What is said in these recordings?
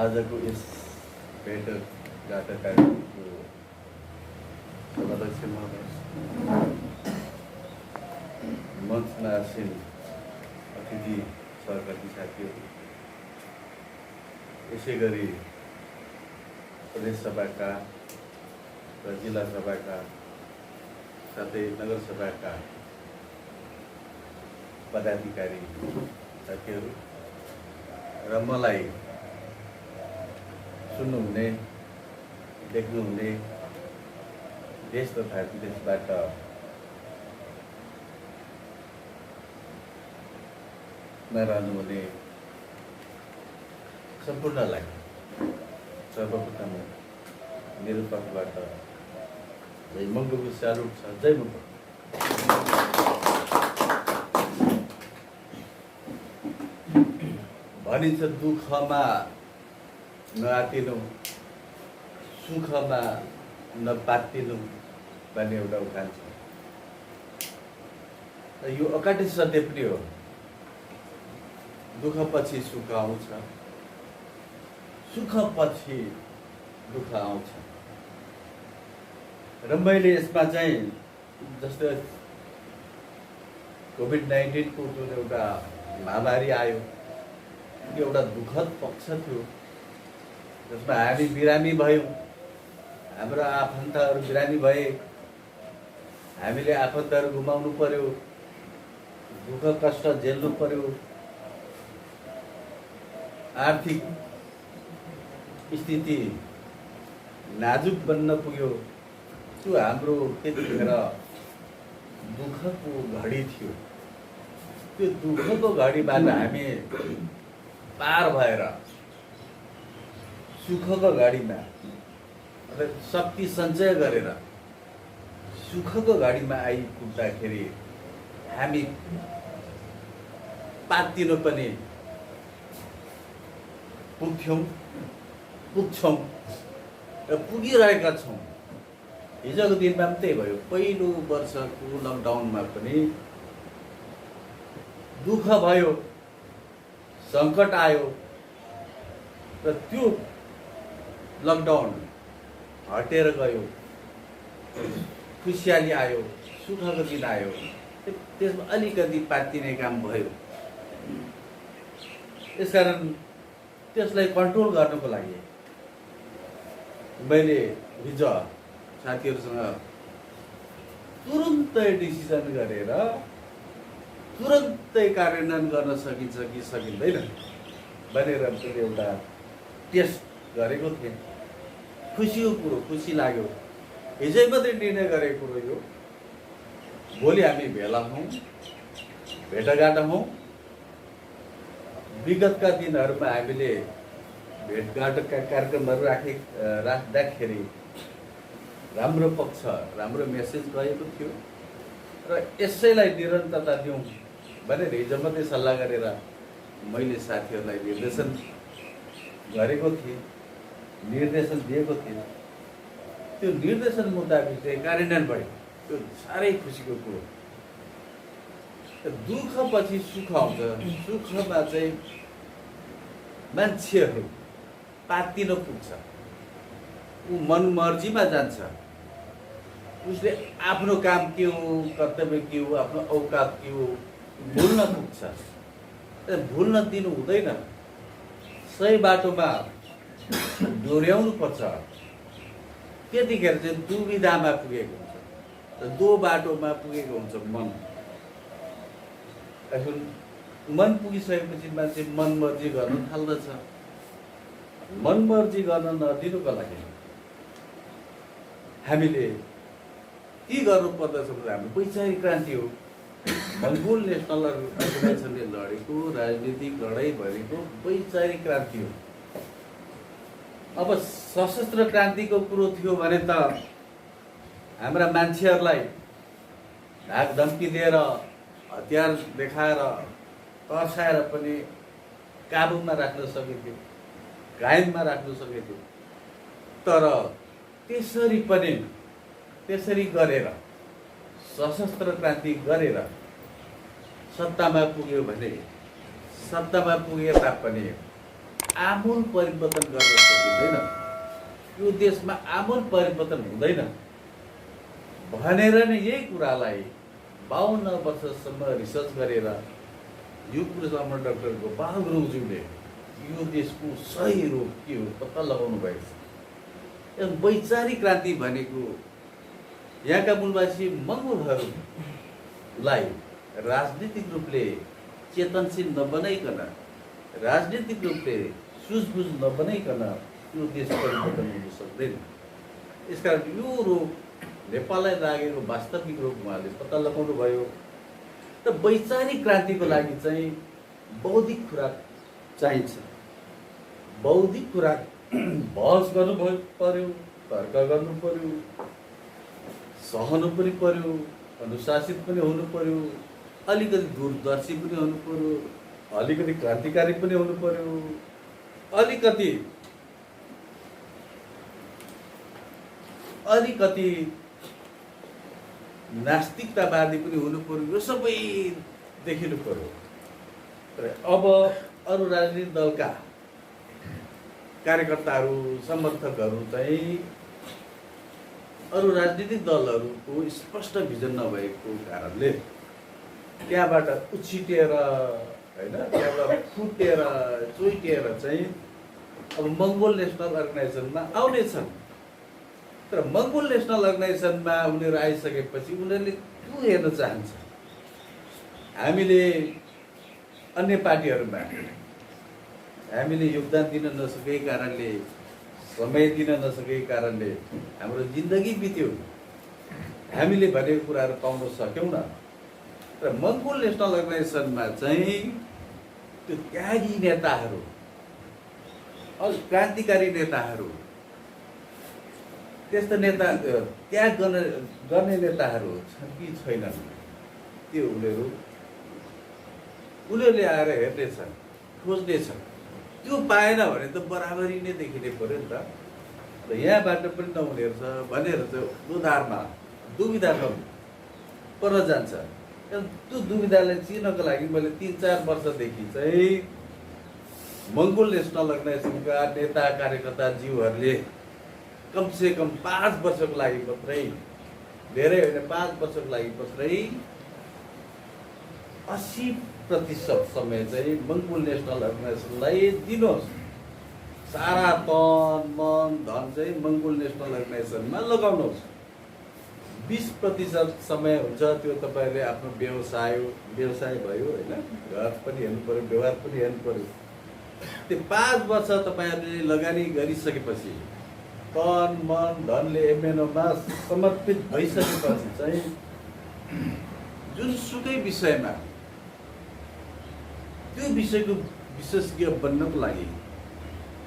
आजको यस भेटघाट कार्यक्रमको सभाध्यक्ष महोदय, मञ्चमा आसीन अतिथि सहकर्मी साथीहरू, यसै गरी प्रदेश सभाका र जिल्ला सभाका साथै नगरसभाका पदाधिकारी साथीहरू र मलाई सुन्नुहुने देख्नुहुने देश तथा विदेशबाट रहनुहुने सम्पूर्णलाई सर्वप्रथम मेरो तर्फबाट जय मङ्गलको स्यालुट छ। जय मङ्गल। भनिन्छ दुःखमा नआतिनु, सुखमा नपातिनु भन्ने एउटा उखान छ। यो अकाट्य सत्य पनि हो। दुःखपछि सुख आउँछ, सुखपछि दुःख आउँछ। र मैले यसमा चाहिँ जस्तो कोभिड-19 को जुन एउटा महामारी आयो, एउटा दुःखद पक्ष थियो जसमा हामी बिरामी भयौँ, हाम्रो आफन्तहरू बिरामी भए, हामीले आफन्तहरू गुमाउनु पर्यो, दुःख कष्ट झेल्नु पर्यो, आर्थिक स्थिति नाजुक बन्न पुग्यो। त्यो हाम्रो त्यतिखेर दुःखको घडी थियो। त्यो दुःखको घडीबाट हामी पार भएर सुखको घडीमा शक्ति सञ्चय गरेर सुखको घडीमा आइपुग्दाखेरि हामी पातिनु पनि पुग्छौँ र पुगिरहेका छौँ। हिजोको दिनमा पनि त्यही भयो। पहिलो वर्षको लकडाउनमा पनि दुःख भयो, सङ्कट आयो र त्यो लकडाउन हटेर गयो, खुसियाली आयो, सुखको दिन आयो। त्यसमा अलिकति पातिने काम भयो। यसकारण त्यसलाई कन्ट्रोल गर्नको लागि मैले हिजो साथीहरूसँग तुरुन्तै डिसिजन गरेर तुरन्तै कार्यान्वयन गर्न सकिन्छ कि सकिँदैन भनेर मैले एउटा टेस्ट गरेको थिएँ। खुसीको कुरो, खुसी लाग्यो। हिजै मात्रै निर्णय गरेको कुरो यो। भोलि हामी भेला हौँ, भेटघाट हौँ। विगतका दिनहरूमा हामीले भेटघाटका कार्यक्रमहरू राख्दाखेरि राम्रो पक्ष, राम्रो मेसेज गएको थियो र यसैलाई निरन्तरता दिउँ भनेर हिजो मात्रै सल्लाह गरेर मैले साथीहरूलाई निर्देशन गरेको थिएँ, निर्देशन दिएको थिएँ। त्यो निर्देशन मुताबिक चाहिँ कार्यान्वयन भयो। त्यो साह्रै खुसीको कुरो। दुःखपछि सुख आउँछ। सुखमा चाहिँ मान्छेहरू पातिन पुग्छ, ऊ मनमर्जीमा जान्छ। उसले आफ्नो काम के हो, कर्तव्य के हो, आफ्नो औकात के हो भुल्न पुग्छ। भुल्न दिनु हुँदैन। सही बाटोमा डोर्याउनु पर्छ। त्यतिखेर चाहिँ दुविधामा पुगेको हुन्छ, दो बाटोमा पुगेको हुन्छ मन। मन पुगिसकेपछि मान्छे मनमर्जी गर्न थाल्दछ। मनमर्जी गर्न नदिनुको लागि हामीले के गर्नु पर्दछ भने हाम्रो वैचारिक क्रान्ति हो। मङ्गोल नेसनल अर्गनाइजेसनले लडेको राजनीतिक लडाइँ भनेको वैचारिक क्रान्ति हो। अब सशस्त्र क्रान्तिको कुरो थियो भने त हाम्रा मान्छेहरूलाई धाकधम्की दिएर, हतियार देखाएर, तर्साएर पनि काबुमा राख्न सकिन्थ्यो, कायममा राख्न सकिन्थ्यो। तर त्यसरी गरेर सशस्त्र क्रान्ति गरेर सत्तामा पुग्यो भने, सत्तामा पुगे तापनि आमूल परिवर्तन गर्न सकिँदैन, यो देशमा आमूल परिवर्तन हुँदैन भनेर नै यही कुरालाई 52 वर्षसम्म रिसर्च गरेर यो कुरामा डाक्टर गोपाल गुरुङज्यूले यो देशको सही रोग के हो पत्ता लगाउनु भएको छ। वैचारिक क्रान्ति भनेको यहाँका मूलवासी मङ्गोलहरूलाई राजनीतिक रूपले चेतनशील नबनाइकन, राजनीतिक रूपले सुझबुझ नबनाइकन यो देश परिवर्तन हुन सक्दैन। यसकारण यो रोग नेपाललाई लागेको वास्तविक रोग उहाँले पत्ता लगाउनु भयो। र वैचारिक क्रान्तिको लागि चाहिँ बौद्धिक खुराक चाहिन्छ। बौद्धिक खुराक बहस गर्नु पर्यो, तर्क गर्नु पर्यो, सहनु पनि पर्यो, अनुशासित पनि हुनु पर्यो, अलिकति दूरदर्शी पनि हुनु पर्यो, अलिकति क्रान्तिकारी पनि हुनु पर्यो, अलिकति नास्तिकतावादी पनि हुनु पर्यो। यो सबै देखिनु पर्यो। र अब अरू राजनीतिक दलका कार्यकर्ताहरू, समर्थकहरू चाहिँ अरू राजनीतिक दलहरूको स्पष्ट भिजन नभएको कारणले त्यहाँबाट उछिटेर हैन, त्यहाँबाट फुटेर चोइटेर चाहिँ अब मङ्गोल नेसनल अर्गनाइजेसनमा आउनेछन्। तर मङ्गोल नेसनल अर्गनाइजेसनमा उनीहरू आइसकेपछि उनीहरूले त्यो हेर्न चाहन्छ। हामीले अन्य पार्टीहरूमा हामीले योगदान दिन नसकेको कारणले, समय दिन नसकेको कारणले हाम्रो जिन्दगी बित्यो, हामीले भनेको कुराहरू पाउन सक्यौँ न। र मङ्गोल नेसनल अर्गनाइजेसनमा चाहिँ त्यो त्यागी नेताहरू, क्रान्तिकारी नेताहरू, त्यस्ता नेता, त्याग गर्ने नेताहरू छन् कि छैनन्, त्यो उनीहरूले आएर हेर्नेछन्, खोज्नेछन्। त्यो पाएन भने त बराबरी नै देखिने पर्यो नि त। र यहाँबाट पनि नहुने रहेछ भनेर चाहिँ दुविधामा पर्न जान्छ। त्यो दुविधालाई चिर्नको लागि मैले 3-4 वर्षदेखि चाहिँ मङ्गोल नेसनल अर्गनाइजेसनका नेता कार्यकर्ता जीवहरूले कमसेकम 5 वर्षको लागि मात्रै, धेरै होइन 5 वर्षको लागि मात्रै 80% समय चाहिँ मङ्गोल नेसनल अर्गनाइजेसनलाई दिनुहोस्। सारा तन मन धन चाहिँ मङ्गोल नेसनल अर्गनाइजेसनमा लगाउनुहोस्। 20% समय हुन्छ त्यो तपाईँहरूले आफ्नो व्यवसाय भयो होइन, घर पनि हेर्नु पर्यो, व्यवहार पनि हेर्नु पर्यो। त्यो 5 वर्ष तपाईँहरूले लगानी गरिसकेपछि, तन मन धनले एमएनओमा समर्पित भइसकेपछि चाहिँ जुनसुकै विषयमा त्यो विषयको विशेषज्ञ बन्नको लागि,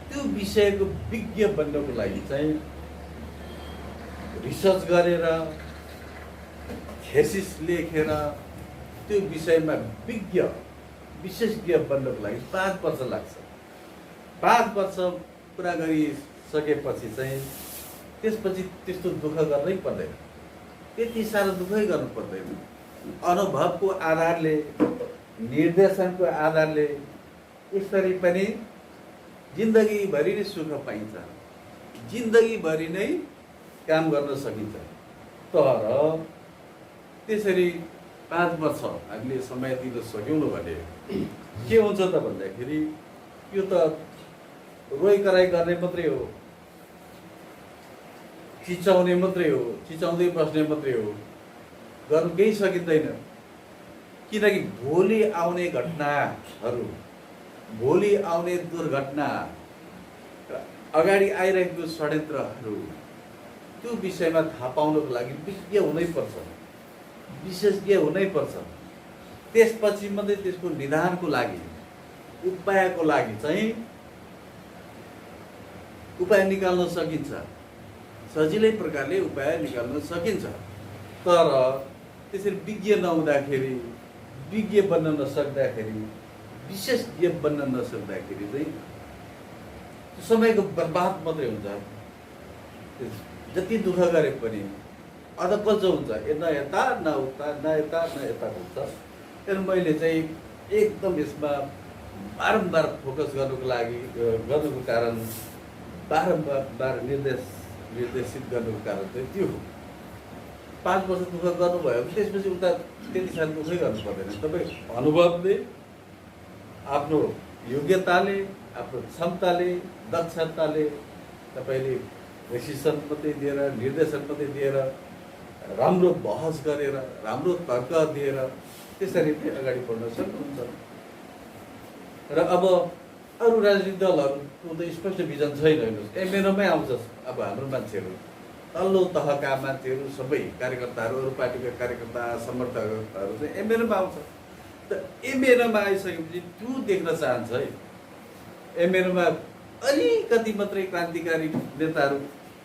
त्यो विषयको विज्ञ बन्नको लागि चाहिँ रिसर्च गरेर, थेसिस लेखेर त्यो विषयमा विशेषज्ञ बन्नको लागि 5 वर्ष लाग्छ। 5 वर्ष पुरा गरिसकेपछि चाहिँ त्यसपछि त्यस्तो दुःख गर्नै पर्दैन, त्यति साह्रो दुःखै गर्नु पर्दैन। अनुभवको आधारले, निर्देशनको आधारले यसरी पनि जिन्दगीभरि नै सुख पाइन्छ, जिन्दगीभरि नै काम गर्न सकिन्छ। तर त्यसरी 5 वर्ष हामीले समय दिन सक्यौँ भने के हुन्छ त भन्दाखेरि यो त रोइ कराई गर्ने मात्रै हो, चिचाउने मात्रै हो, चिचाउँदै बस्ने मात्रै हो, गर्नु केही सकिँदैन। किनकि भोलि आउने घटनाहरू, भोलि आउने दुर्घटना, अगाडि आइरहेको षड्यन्त्रहरू, त्यो विषयमा थाहा पाउनको लागि विज्ञ हुनैपर्छ, विशेषज्ञ हुनैपर्छ। त्यसपछि मात्रै त्यसको निदानको लागि, उपायको लागि चाहिँ उपाय निकाल्न सकिन्छ, सजिलै प्रकारले उपाय निकाल्न सकिन्छ। तर त्यसरी विज्ञ नहुँदाखेरि, विज्ञ बन्न नसक्दाखेरि, विशेषज्ञ बन्न नसक्दाखेरि चाहिँ समयको बर्बाद मात्रै हुन्छ। जति दुःख गरे पनि अधपच हुन्छ, न यता न उता, न यता न यता हुन्छ। तर मैले चाहिँ एकदम यसमा बारम्बार फोकस गर्नुको लागि गर्नुको कारण बारम्बार निर्देशित गर्नुको कारण चाहिँ त्यो हो। 5 वर्ष दुःख गर्नुभयो भने त्यसपछि उता त्यति साल दुःखै गर्नु पर्दैन। तपाईँ अनुभवले, आफ्नो योग्यताले, आफ्नो क्षमताले, दक्षताले तपाईँले डिसिसन मात्रै दिएर, निर्देशन मात्रै दिएर, राम्रो बहस गरेर, राम्रो तर्क दिएर त्यसरी नै अगाडि बढ्न सक्नुहुन्छ। र अब अरू राजनीतिक दलहरूको त स्पष्ट भिजन छैन। हेर्नुहोस्, एमएनओमै आउँछ अब हाम्रो मान्छेहरू, तल्लो तहका मान्छेहरू, सबै कार्यकर्ताहरू, अरू पार्टीका कार्यकर्ता, समर्थकहरू चाहिँ एमएनओमा आउँछ। त एमएनओमा आइसकेपछि त्यो देख्न चाहन्छ है। एमएनओमा अलिकति मात्रै क्रान्तिकारी नेताहरू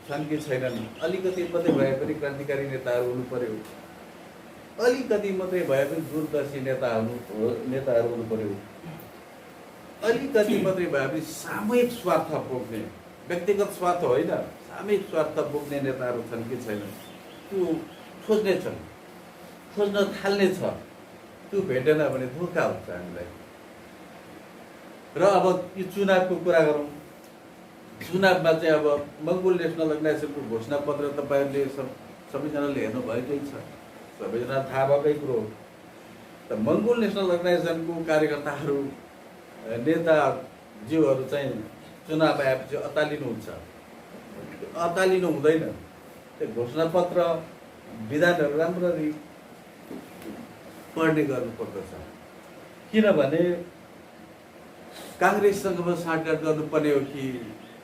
छन् कि छैनन्, अलिकति मात्रै भए पनि क्रान्तिकारी नेताहरू हुनु पर्यो, अलिकति मात्रै भए पनि दूरदर्शी नेताहरू हुनु पर्यो, अलिकति मात्रै भए पनि सामूहिक स्वार्थ बोक्ने, व्यक्तिगत स्वार्थ होइन, सामूहिक स्वार्थ बोक्ने नेताहरू छन् कि छैनन्, त्यो खोज्ने छन्, खोज्न थाल्ने छ। त्यो भेटेन भने धोका हुन्छ हामीलाई। र अब यो चुनावको कुरा गरौँ। चुनावमा चाहिँ अब मङ्गोल नेसनल अर्गनाइजेसनको घोषणापत्र तपाईँहरूले सबैजनाले हेर्नुभएकै छ, सबैजना थाहा भएकै कुरो हो। त मङ्गोल नेसनल अर्गनाइजेसनको कार्यकर्ताहरू, नेताज्यूहरू चाहिँ चुनाव आएपछि अतालिनुहुन्छ। अतालिनु हुँदैन। त्यो घोषणापत्र, विधानहरू राम्ररी पढ्ने गर्नुपर्दछ। किनभने काङ्ग्रेससँग साँठगाँठ गर्नुपर्ने हो कि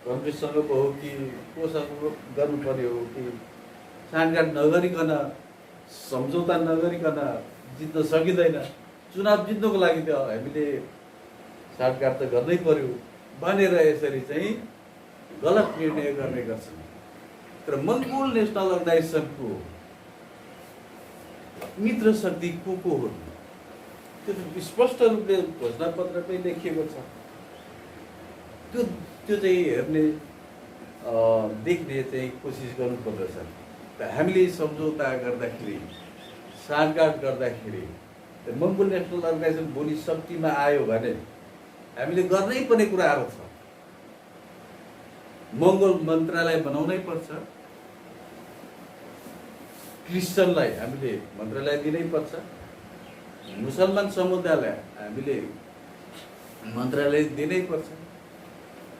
कङ्ग्रेससँग हो कि कोसँग गर्नुपर्ने हो कि साँठगाँठ नगरिकन, सम्झौता नगरिकन जित्न सकिँदैन। चुनाव जित्नको लागि त हामीले साँठगाँठ त गर्नै पर्यो भनेर यसरी चाहिँ गलत निर्णय गर्ने गर्छन्। तर मङ्गोल नेसनल अर्गनाइजेसनको मित्र शक्ति को हो त्यो स्पष्ट रूपले घोषणापत्रमै लेखिएको छ। त्यो चाहिँ हेर्ने, देख्ने चाहिँ कोसिस गर्नुपर्दछ। त हामीले सम्झौता गर्दाखेरि, साँठगाँठ गर्दाखेरि मङ्गोल नेसनल अर्गनाइजेसन भोलि शक्तिमा आयो भने हामीले गर्नै पर्ने कुराहरू छ। मङ्गोल मन्त्रालय बनाउनै पर्छ, क्रिस्चियनलाई हामीले मन्त्रालय दिनै पर्छ, मुसलमान समुदायलाई हामीले मन्त्रालय दिनै पर्छ।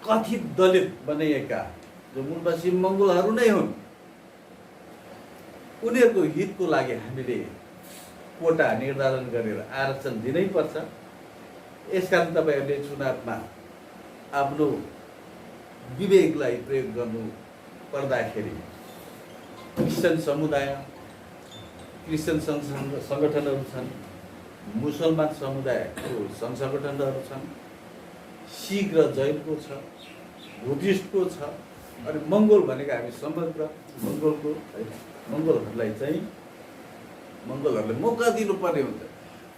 कथित दलित बनाइएका जो मूलवासी मङ्गोलहरू नै हुन्, उनीहरूको हितको लागि हामीले कोटा निर्धारण गरेर आरक्षण दिनै पर्छ। यसकारण तपाईँहरूले चुनावमा आफ्नो विवेकलाई प्रयोग गर्नु पर्दाखेरि क्रिस्चियन समुदाय, क्रिस्चियन सङ्गठनहरू छन्, मुसलमान समुदायको सङ्घ सङ्गठनहरू छन्, सिख र जैनको छ, बुद्धिस्टको छ, अनि मङ्गोल भनेको हामी समग्र मङ्गोलहरूलाई चाहिँ मङ्गोलहरूलाई मौका दिनुपर्ने हुन्छ।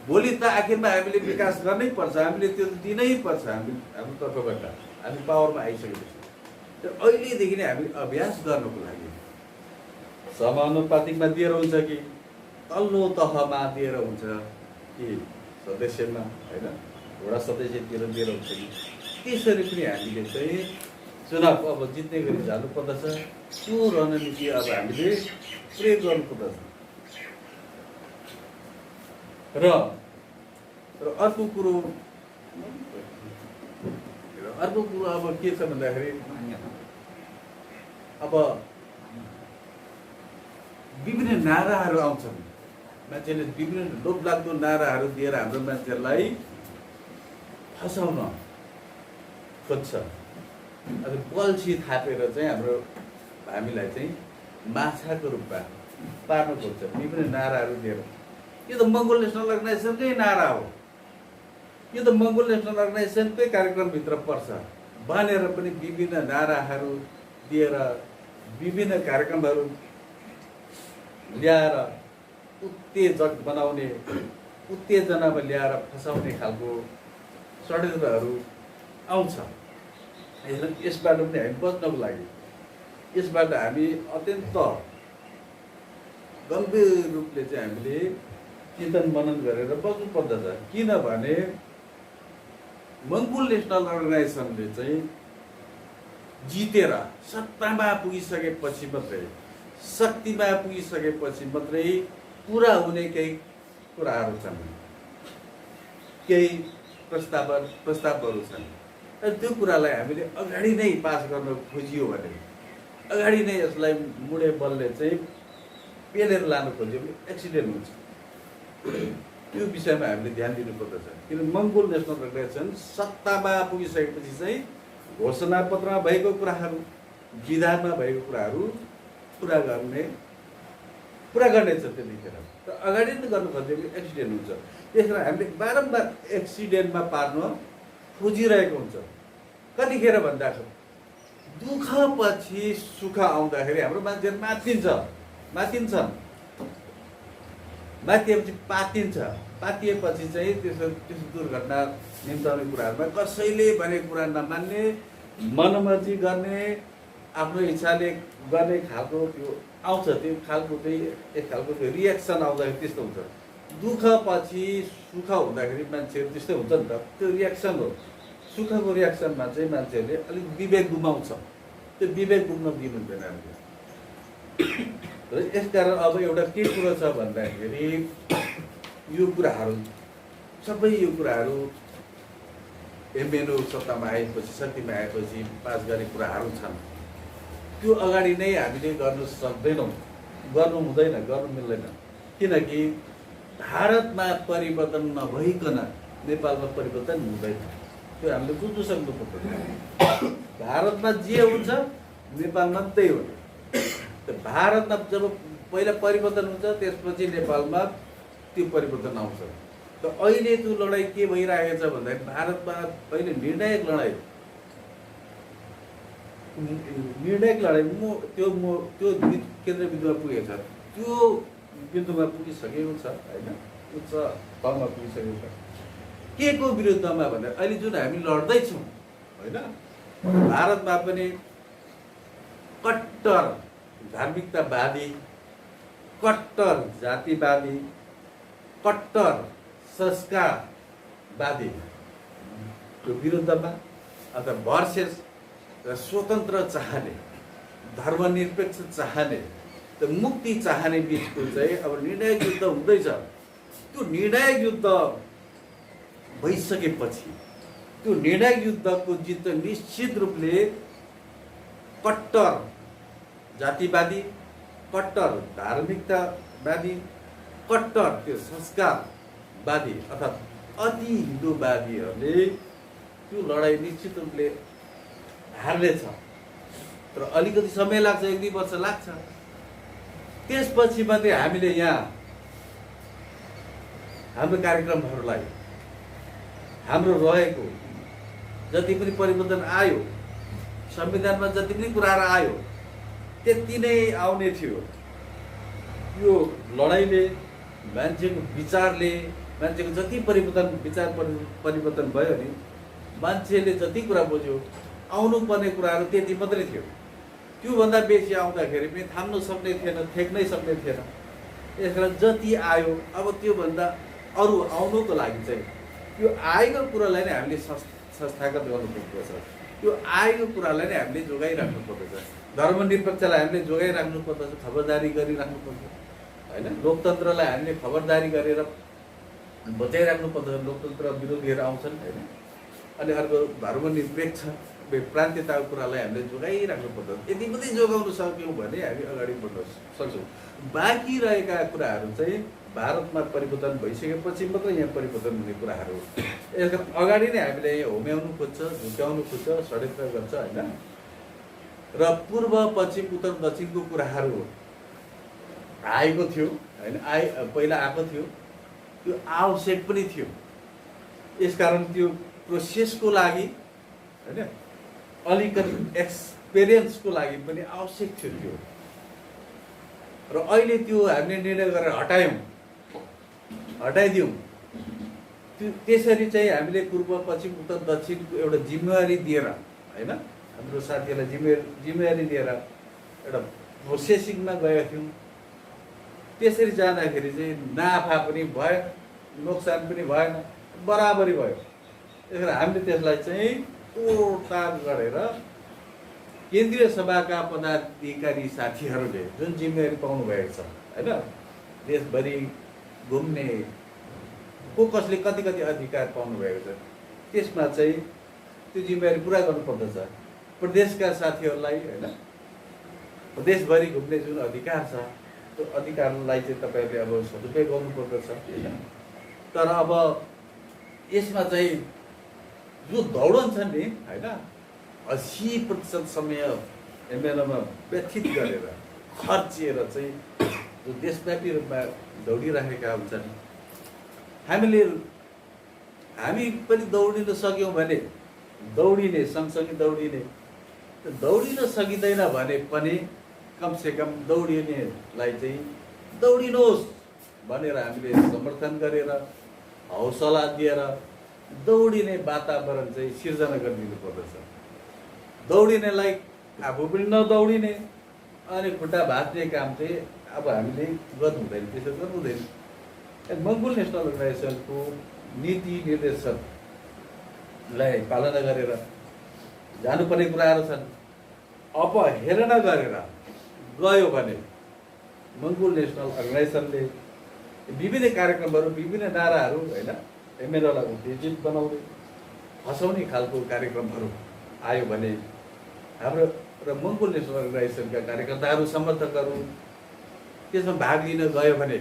भोलि त आखिरमा हामीले विकास गर्नै पर्छ, हामीले त्यो दिनै पर्छ। हाम्रो तर्फबाट हामी पावरमा आइसकेपछि अहिलेदेखि नै हामी अभ्यास गर्नको लागि समानुपातिकमा दिएर हुन्छ कि तल्लो तहमा दिएर हुन्छ कि सदस्यमा, होइन, वडा सदस्यतिर दिएर हुन्छ कि त्यसरी पनि हामीले चाहिँ चुनाव अब जित्ने गरी जानुपर्दछ। त्यो रणनीति अब हामीले प्रयोग गर्नुपर्दछ। र अर्को कुरो अब के छ भन्दाखेरि अब विभिन्न नाराहरू आउँछन्, मान्छेले विभिन्न लोभलाग्दो नाराहरू दिएर हाम्रो मान्छेहरूलाई फसाउन खोज्छ। अब बल्छी थापेर चाहिँ हामीलाई चाहिँ माछाको रूपमा पार्न खोज्छ विभिन्न नाराहरू दिएर। यो त मङ्गोल नेसनल अर्गनाइजेसनकै नारा हो, यो त मङ्गोल नेसनल अर्गनाइजेसनकै कार्यक्रमभित्र पर्छ भनेर पनि विभिन्न नाराहरू दिएर, विभिन्न कार्यक्रमहरू ल्याएर उत्तेजक बनाउने, उत्तेजनामा ल्याएर फसाउने खालको षड्यन्त्रहरू आउँछ। यसबाट पनि हामी बच्नको लागि, यसबाट हामी अत्यन्त गम्भीर रूपले चाहिँ हामीले चिन्तन मनन गरेर बस्नु पर्दछ। किनभने मङ्गोल नेसनल अर्गनाइजेसनले चाहिँ जितेर सत्तामा पुगिसकेपछि मात्रै, शक्तिमा पुगिसकेपछि मात्रै पुरा हुने केही कुराहरू छन्, केही प्रस्तावहरू छन्। र त्यो कुरालाई हामीले अगाडि नै पास गर्न खोजियो भने, अगाडि नै यसलाई मुडे बलले चाहिँ पेलेर लानु खोज्यो भने एक्सिडेन्ट हुन्छ। त्यो विषयमा हामीले ध्यान दिनुपर्दछ। किन मङ्गोल नेसनल अर्गनाइजेसन सत्तामा पुगिसकेपछि चाहिँ घोषणापत्रमा भएको कुराहरू, विधानमा भएको कुराहरू पुरा गर्नेछ त्यतिखेर। तर अगाडि नै गर्नु खोज्यो भने एक्सिडेन्ट हुन्छ। त्यस कारण हामीले बारम्बार एक्सिडेन्टमा पार्न खोजिरहेको हुन्छ। कतिखेर भन्दा दुःखपछि सुख आउँदाखेरि हाम्रो मान्छेहरू मातिन्छन्, मातिएपछि पातिन्छ, पातिएपछि चाहिँ त्यस्तो दुर्घटना निम्ताउने कुराहरूमा कसैले भनेको कुरा नमान्ने, मनमर्जी गर्ने, आफ्नो इच्छाले गर्ने खालको त्यो आउँछ। त्यो खालको चाहिँ एक खालको त्यो रियाक्सन आउँदाखेरि त्यस्तो हुन्छ। दुःखपछि सुख हुँदाखेरि मान्छेहरू त्यस्तै हुन्छ नि त, त्यो रियाक्सन हो। सुखको रियाक्सनमा चाहिँ मान्छेहरूले अलिक विवेक गुमाउँछ, त्यो विवेक गुम्न दिनु हुँदैन हामीले। र यसकारण अब एउटा के कुरो छ भन्दाखेरि यो कुराहरू सबै यो कुराहरू एमएनओ सत्तामा आएपछि, शक्तिमा आएपछि पास गर्ने कुराहरू छन्। त्यो अगाडि नै हामीले गर्न सक्दैनौँ, गर्नु हुँदैन, गर्नु मिल्दैन। किनकि भारतमा परिवर्तन नभइकन नेपालमा परिवर्तन हुँदैन। त्यो हामीले बुझ्नु सक्नुपर्छ। भारतमा जे हुन्छ नेपालमा त्यही हो। भारतमा जब पहिला परिवर्तन हुन्छ त्यसपछि नेपालमा त्यो परिवर्तन आउँछ। त अहिले त्यो लडाइँ के भइरहेको छ भन्दाखेरि भारतमा अहिले निर्णायक लडाइँ त्यो केन्द्र बिन्दुमा पुगेको छ। त्यो बिन्दुमा पुगिसकेको छ होइन, उच्च तहमा पुगिसकेको छ। के को विरुद्धमा भन्दा अहिले जुन हामी लड्दैछौँ होइन, भारतमा पनि कट्टर धार्मिकतावादी, कट्टर जातिवादी, कट्टर संस्कारवादी को विरुद्धमा अथवा भर्सेस र स्वतन्त्र चाहने, धर्मनिरपेक्ष चाहने, त मुक्ति चाहने बिचको चाहिँ अब निर्णायक युद्ध हुँदैछ। त्यो निर्णायक युद्ध भइसकेपछि त्यो निर्णायक युद्धको जित निश्चित रूपले कट्टर जातिवादी, कट्टर धार्मिकतावादी, कट्टर त्यो संस्कारवादी अर्थात् अति हिन्दूवादीहरूले त्यो लडाइँ निश्चित रूपले हार्नेछ। तर अलिकति समय लाग्छ, 1-2 वर्ष लाग्छ। त्यसपछि मात्रै हामीले यहाँ हाम्रो कार्यक्रमहरूलाई, हाम्रो रहेको जति पनि परिवर्तन आयो, संविधानमा जति पनि कुराहरू आयो त्यति नै आउने थियो। यो लडाइँले, मान्छेको विचारले, मान्छेको जति विचार परिवर्तन भयो नि, मान्छेले जति कुरा बुझ्यो, आउनुपर्ने कुराहरू त्यति मात्रै थियो। त्योभन्दा बेसी आउँदाखेरि पनि थाम्नु सक्ने थिएन, ठेक्नै सक्ने थिएन। यसकारण जति आयो अब त्योभन्दा अरू आउनुको लागि चाहिँ त्यो आएको कुरालाई नै हामीले संस्थागत गर्नुपर्छ। त्यो आएको कुरालाई नै हामीले जोगाइराख्नु पर्दछ। धर्मनिरपेक्षलाई हामीले जोगाइराख्नु पर्दछ, खबरदारी गरिराख्नु पर्छ होइन। लोकतन्त्रलाई हामीले खबरदारी गरेर बचाइराख्नु पर्दछ। लोकतन्त्र विरोधीहरू आउँछन् होइन। अनि अर्को धर्मनिरपेक्ष प्रान्तीयताको कुरालाई हामीले जोगाइराख्नु पर्दछ। यदि मात्रै जोगाउन सक्यौँ भने हामी अगाडि बढ्न सक्छौँ। बाँकी रहेका कुराहरू चाहिँ भारतमा परिवर्तन भइसकेपछि मात्रै यहाँ परिवर्तन हुने कुराहरू हो। यसका अगाडि नै हामीले होम्याउनु खोज्छ, झुक्याउनु खोज्छ, षड्यन्त्र गर्छ होइन। र पूर्व पश्चिम उत्तर दक्षिणको कुराहरू आएको थियो होइन, पहिला आएको थियो। त्यो आवश्यक पनि थियो। यसकारण त्यो प्रोसेसको लागि होइन, अलिकति एक्सपिरियन्सको लागि पनि आवश्यक थियो त्यो। र अहिले त्यो हामीले निर्णय गरेर हटाइदियौँ। त्यसरी चाहिँ हामीले पूर्व पश्चिम उत्तर दक्षिणको एउटा जिम्मेवारी दिएर होइन, हाम्रो साथीहरूलाई जिम्मेवारी दिएर एउटा प्रोसेसिङमा गएका थियौँ। त्यसरी जाँदाखेरि चाहिँ नाफा पनि भयो, नोक्सान पनि भएन, बराबरी भयो। त्यसैले हामीले त्यसलाई चाहिँ तोडताड गरेर केन्द्रीय सभाका पदाधिकारी साथीहरूले जुन जिम्मेवारी पाउनुभएको छ होइन, देशभरि घुम्ने को कसले कति कति अधिकार पाउनुभएको छ, त्यसमा चाहिँ त्यो जिम्मेवारी पुरा गर्नुपर्दछ। प्रदेशका साथीहरूलाई होइन, देशभरि घुम्ने जुन अधिकार छ त्यो अधिकारलाई चाहिँ तपाईँहरूले अब सदुपयोग गर्नुपर्दछ होइन। तर अब यसमा चाहिँ जो दौडन छन् नि होइन, 80% समय एमएलएमा व्यथित गरेर खर्चिएर चाहिँ जो देशव्यापी रूपमा दौडिरहेका हुन्छन्, हामी पनि दौडिन सक्यौँ भने दौडिने सँगसँगै दौडिने, दौडिन सकिँदैन भने पनि कमसेकम दौडिनेलाई चाहिँ दौडिनुहोस् भनेर हामीले समर्थन गरेर हौसला दिएर दौडिने वातावरण चाहिँ सिर्जना गरिदिनु पर्दछ। दौडिनेलाई आफू पनि नदौडिने अनि खुट्टा भाँच्ने काम चाहिँ अब हामीले गर्नु हुँदैन, त्यसो गर्नु हुँदैन। मङ्गोल नेसनल अर्गनाइजेसनको नीति निर्देशनलाई पालना गरेर जानुपर्ने कुराहरू छन्। अपहेलना गरेर गयो भने मङ्गोल नेसनल अर्गनाइजेसनले विभिन्न कार्यक्रमहरू, विभिन्न नाराहरू होइन, एमएलएलाई उत्तेजित बनाउने हँसाउने खालको कार्यक्रमहरू आयो भने हाम्रो र मङ्गोल नेसनल अर्गनाइजेसनका कार्यकर्ताहरू, समर्थकहरू त्यसमा भाग लिन गयो भने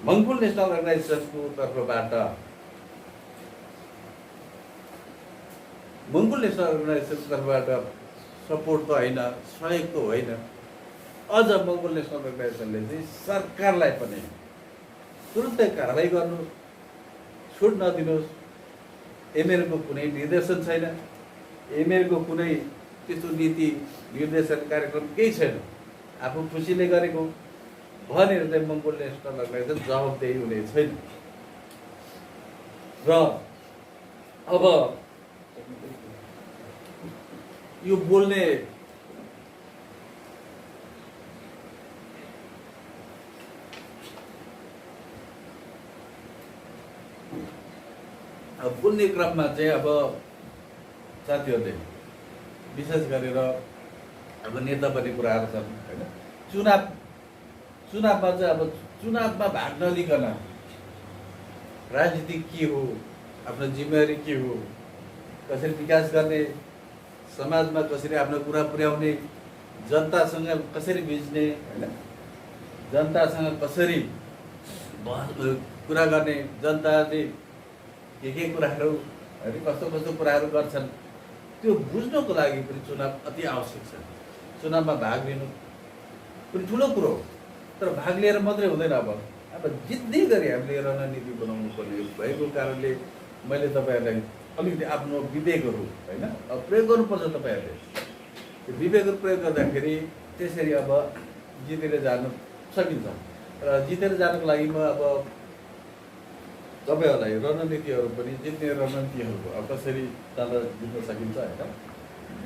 मङ्गोल नेसनल अर्गनाइजेसनको तर्फबाट सपोर्ट त होइन, सहयोग त होइन, अझ मङ्गोल नेसनल अर्गनाइजेसनले चाहिँ सरकारलाई पनि तुरुन्तै कारवाही गर्नुहोस्, छुट नदिनुहोस्। एमएलएको कुनै निर्देशन छैन, एमएलको कुनै त्यस्तो नीति निर्देशन कार्यक्रम केही छैन, आफू खुसीले गरेको भनेर चाहिँ मङ्गोल नेसनल अर्गनाइजेसन जवाबदेही हुने छैन। र अब यो बोल्ने बोल्ने क्रममा चाहिँ अब साथीहरूले विशेष गरेर अब नेता बन्ने कुराहरू छन् होइन। चुनावमा चाहिँ अब चुनावमा भाग नलिकन राजनीति के हो, आफ्नो जिम्मेवारी के हो, कसरी विकास गर्ने, समाजमा कसरी आफ्नो कुरा पुर्याउने, जनतासँग कसरी बिज्ने होइन, जनतासँग कसरी कुरा गर्ने, जनताले के कुराहरू अनि कस्तो कस्तो कुराहरू गर्छन् त्यो बुझ्नको लागि पनि चुनाव अति आवश्यक छ। चुनावमा भाग लिनु पनि ठुलो कुरो हो, तर भाग लिएर मात्रै हुँदैन। अब जित्दै गरी हामीले रणनीति बनाउनु पर्ने भएको कारणले मैले तपाईँहरूलाई अलिकति आफ्नो विवेकहरू होइन अब प्रयोग गर्नुपर्छ। तपाईँहरूले त्यो विवेकहरू प्रयोग गर्दाखेरि त्यसरी अब जितेर जानु सकिन्छ। र जितेर जानुको लागि म अब तपाईँहरूलाई रणनीतिहरू पनि, जित्ने रणनीतिहरू अब कसरी जाँदा जित्न सकिन्छ होइन,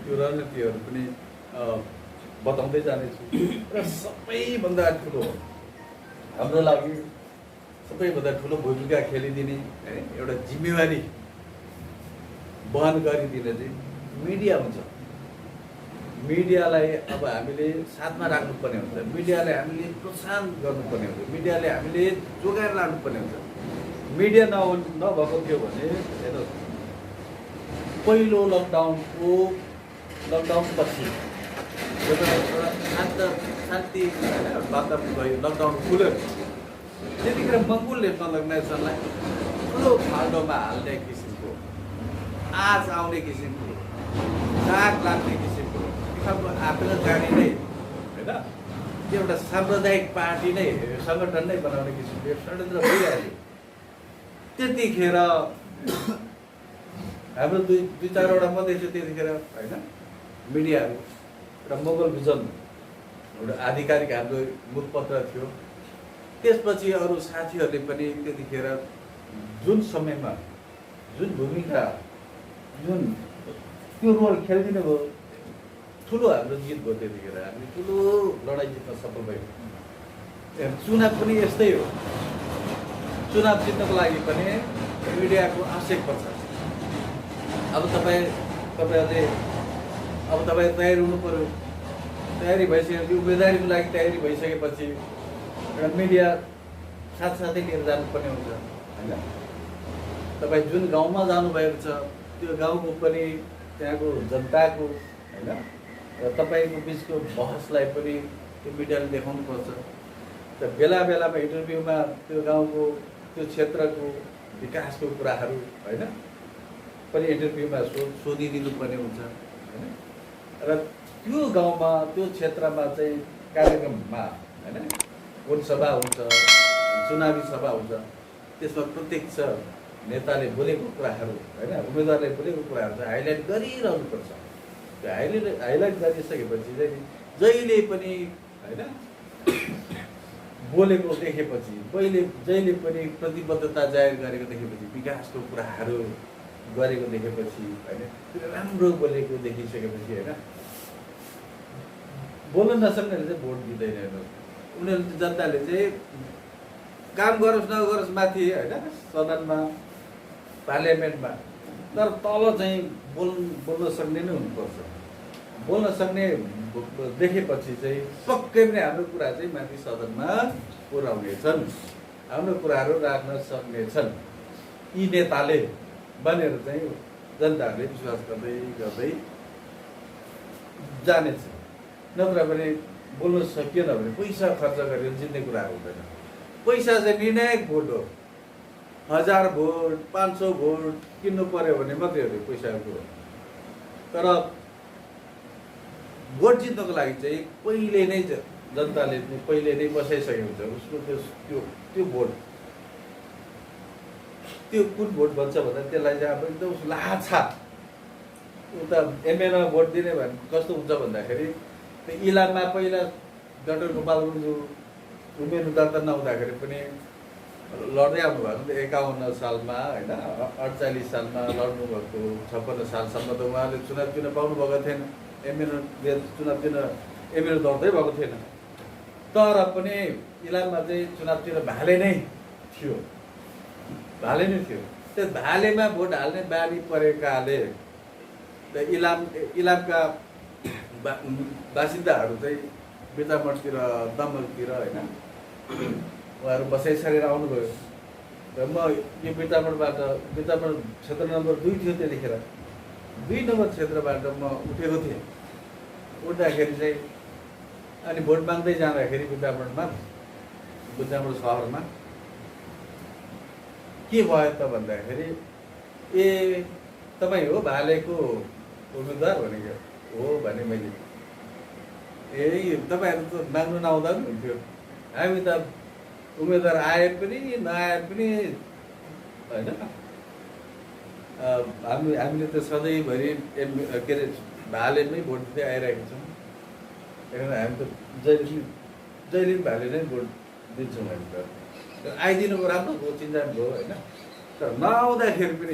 त्यो रणनीतिहरू पनि बताउँदै जानेछु। र सबैभन्दा ठुलो हाम्रो लागि सबैभन्दा ठुलो भूमिका खेलिदिने है एउटा जिम्मेवारी वहन गरिदिने चाहिँ मिडिया हुन्छ। मिडियालाई अब हामीले साथमा राख्नुपर्ने हुन्छ, मिडियालाई हामीले प्रोत्साहन गर्नुपर्ने हुन्छ, मिडियाले हामीले जोगाएर लानुपर्ने हुन्छ। मिडिया नभएको थियो भने हेर्नुहोस्, पहिलो लकडाउनपछि जब शान्ति वातावरण भयो, लकडाउन खुल्यो, त्यतिखेर मङ्गोल नेसनल अर्गनाइजेसनलाई ठुलो फाल्टोमा हाल्ने किसिमको, आँच आउने किसिमको, दाग लाग्ने किसिमको खालको आफ्नो जाने नै होइन, त्यो एउटा साम्प्रदायिक पार्टी नै, सङ्गठन नै बनाउने किसिमको षड्यन्त्र भइरहेको थियो। त्यतिखेर हाम्रो दुई चारवटा मात्रै थियो त्यतिखेर होइन मिडियाहरू। एउटा मोगल भिजन एउटा आधिकारिक हाम्रो मुखपत्र थियो। त्यसपछि अरू साथीहरूले पनि त्यतिखेर जुन समयमा जुन भूमिका, जुन त्यो रोल खेलिदिनु भयो, ठुलो हाम्रो जित भयो। त्यतिखेर हामी ठुलो लडाइँ जित्न सफल भयौँ। चुनाव पनि यस्तै हो, चुनाव जित्नको लागि पनि मिडियाको आवश्यक पर्छ। अब तपाईँहरूले अब तपाईँ तयारी हुनु पऱ्यो। तयारी भइसकेपछि उम्मेदवारीको लागि तयारी भइसकेपछि एउटा मिडिया साथसाथै लिएर जानुपर्ने हुन्छ होइन। तपाईँ जुन गाउँमा जानुभएको छ त्यो गाउँको पनि त्यहाँको जनताको होइन र तपाईँको बिचको बहसलाई पनि त्यो मिडियाले देखाउनुपर्छ। त बेला बेलामा इन्टरभ्यूमा त्यो गाउँको त्यो क्षेत्रको विकासको कुराहरू होइन पनि इन्टरभ्यूमा सोधिदिनु पर्ने हुन्छ होइन। र त्यो गाउँमा त्यो क्षेत्रमा चाहिँ कार्यक्रममा होइन भोट सभा हुन्छ, चुनावी सभा हुन्छ, त्यसमा प्रत्यक्ष नेताले बोलेको कुराहरू होइन उम्मेदवारले बोलेको कुराहरू चाहिँ हाइलाइट गरिरहनुपर्छ। त्यो हाइलाइट गरिसकेपछि चाहिँ जहिले पनि होइन बोलेको देखेपछि जहिले पनि प्रतिबद्धता जाहेर गरेको देखेपछि विकासको कुराहरू गरेको देखेपछि होइन राम्रो बोलेको देखिसकेपछि होइन बोल्न नसक्नेले चाहिँ भोट दिँदैन। हेर्नुहोस् उनीहरूले जनताले चाहिँ काम गरोस् नगरोस् माथि होइन सदनमा पार्लियामेन्टमा तर तल चाहिँ बोल्न सक्ने नै हुनुपर्छ। बोल्न सक्ने देखेपछि चाहिँ पक्कै पनि हाम्रो कुरा चाहिँ माथि सदनमा पुर्याउनेछन्, हाम्रो कुराहरू राख्न सक्नेछन् यी नेताले भनेर चाहिँ जनताहरूले विश्वास गर्दै गर्दै जानेछ। नत्र भने बोल्न सकिएन भने पैसा खर्च गरेर जित्ने कुराहरू हुँदैन। पैसा चाहिँ निर्णायक भोट हो। 1000 भोट 500 भोट किन्नु पर्यो भने मात्रै हो पैसाको कुरो। तर भोट जित्नको लागि चाहिँ पहिले नै जनताले पहिले नै बसाइसकेको हुन्छ उसको त्यो भोट। त्यो कुन भोट भन्छ भन्दा त्यसलाई चाहिँ अब एकदम लाछा उता एमएलएमा भोट दिने भने कस्तो हुन्छ भन्दाखेरि त्यो इलाममा पहिला डाक्टर गोपाल गुरुङ उमेर दर्ता नहुँदाखेरि पनि लड्दै आउनुभएको 51 सालमा होइन 48 सालमा लड्नुभएको 56 सालसम्म त उहाँले चुनाव चिन्ह पाउनुभएको थिएन। एमएलए चुनाव चिन्ह एमएलए दर्तै भएको थिएन। तर पनि इलाममा चाहिँ चुनाव चिन्ह भाले नै थियो। त्यो भालेमा भोट हाल्ने बानी परेकाले त इलामका बासिन्दाहरू चाहिँ बिर्तामठतिर दमकतिर होइन उहाँहरू बसाइ सरेर आउनुभयो। र म यो बिर्तामठ क्षेत्र नम्बर 2 थियो त्यतिखेर 2 नम्बर क्षेत्रबाट म उठेको थिएँ। उठ्दाखेरि चाहिँ अनि भोट माग्दै जाँदाखेरि बिर्तामठ सहरमा के भयो त भन्दाखेरि ए तपाईँ हो भालेको उम्मेदवार भनेको हो भने मैले ए तपाईँहरू त माग्नु नआउँदा पनि हुन्थ्यो। हामी त उम्मेदवार आए पनि नआए पनि होइन हामीले त सधैँभरि के अरे भालेमै भोट दिँदै आइरहेको छौँ। त्यहाँदेखि हामी त जहिले पनि भाले नै भोट दिन्छौँ। हामी त आइदिनु राम्रो भयो चिन्ता भयो होइन। तर नआउँदाखेरि पनि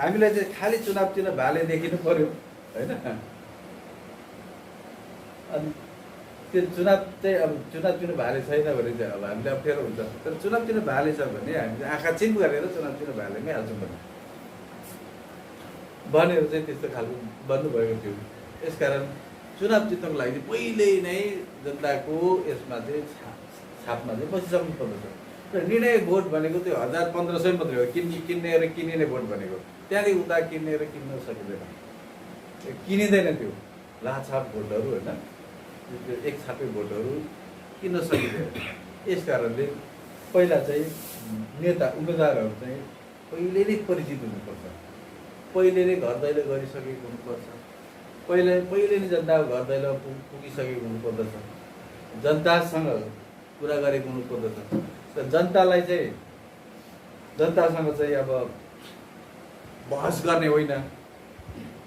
हामीलाई चाहिँ खालि चुनाव चिन्ह भाले देखिनु पर्यो होइन। अनि त्यो चुनाव चाहिँ अब चुनाव चिन्ह भाले छैन भने चाहिँ अब हामीले अप्ठ्यारो हुन्छ। तर चुनाव चिन्ह भाले छ भने हामी चाहिँ आँखा चिम गरेर चुनाव चिन्ह भालेमै हाल्छौँ भनेर चाहिँ त्यस्तो खालको बन्नुभएको थियो। यसकारण चुनाव जित्नको लागि पहिले नै जनताको यसमा चाहिँ छापमा चाहिँ बसिसक्नु पर्दछ। र निर्णय भोट भनेको त्यो 1000-1500 मात्रै हो। किन्ने र किनिने भोट भनेको त्यहाँदेखि उता किन्ने र किन्न सकिँदैन, किनिँदैन। त्यो लाछाप भोटहरू होइन त्यो एक छापे भोटहरू किन्न सकिँदैन। यस कारणले पहिला चाहिँ नेता उम्मेदवारहरू चाहिँ पहिले नै परिचित हुनुपर्छ, पहिले नै घर दैलो गरिसकेको हुनुपर्छ, पहिले नै जनताको घर दैलो पुगिसकेको हुनुपर्दछ, जनतासँग कुरा गरेको हुनुपर्दछ। र जनतासँग चाहिँ अब बहस गर्ने होइन,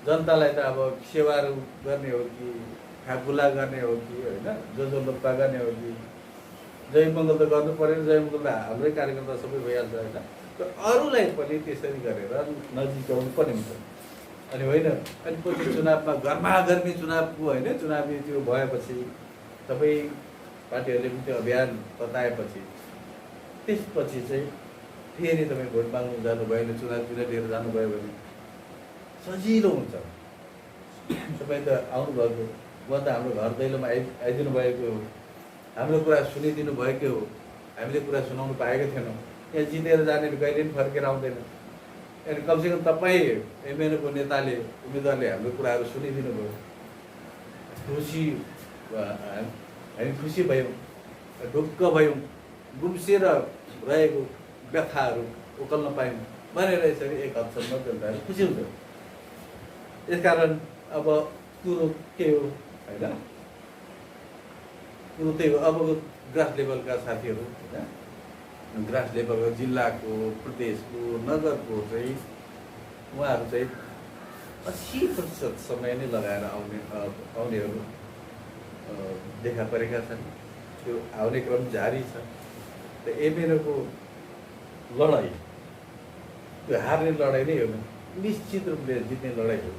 जनतालाई त अब सेवाहरू गर्ने हो कि खाकुला गर्ने हो कि होइन जो लोप्पा गर्ने हो कि जय मङ्गल त गर्नु पऱ्यो। जय मङ्गल त हाम्रै कार्यकर्ता सबै भइहाल्छ होइन। तर अरूलाई पनि त्यसरी गरेर नजिकाउनु पर्ने हुन्छ। अनि होइन अनि पछि चुनावमा गर्मागर्मी चुनावको होइन चुनावी त्यो भएपछि सबै पार्टीहरूले पनि त्यो अभियान बताएपछि त्यसपछि चाहिँ फेरि तपाईँ भोट माग्नु जानुभयो भने चुनाव चिन्ह लिएर जानुभयो भने सजिलो हुन्छ। तपाईँ त आउनुभएको, म त हाम्रो घर दैलोमा आइदिनु भएको हो, हाम्रो कुरा सुनिदिनु भएकै हो, हामीले कुरा सुनाउनु पाएकै थिएनौँ। यहाँ जितेर जाने कहिले पनि फर्केर आउँदैन। अनि कमसेकम तपाईँ एमएनएको नेताले, उम्मेदवारले हाम्रो कुराहरू सुनिदिनु भयो, हामी खुसी भयौँ, ढुक्क भयौँ, गुम्सिएर रहेको व्यथाहरू उकल्न पायौँ भनेर यसरी एक हदसम्म जनताहरू खुसी हुन्छ। यसकारण अब कुरो के हो होइन, कुरो त्यही हो। अबको ग्रास लेभलका साथीहरू होइन, ग्रास लेभलको जिल्लाको, प्रदेशको, नगरको चाहिँ उहाँहरू चाहिँ 80% समय नै लगाएर आउनेहरू देखा परेका छन्। त्यो आउने क्रम जारी छ। त एमएनएको लडाइँ त्यो हार्ने लडाइँ नै हो, निश्चित रूपले जित्ने लडाइँ हो।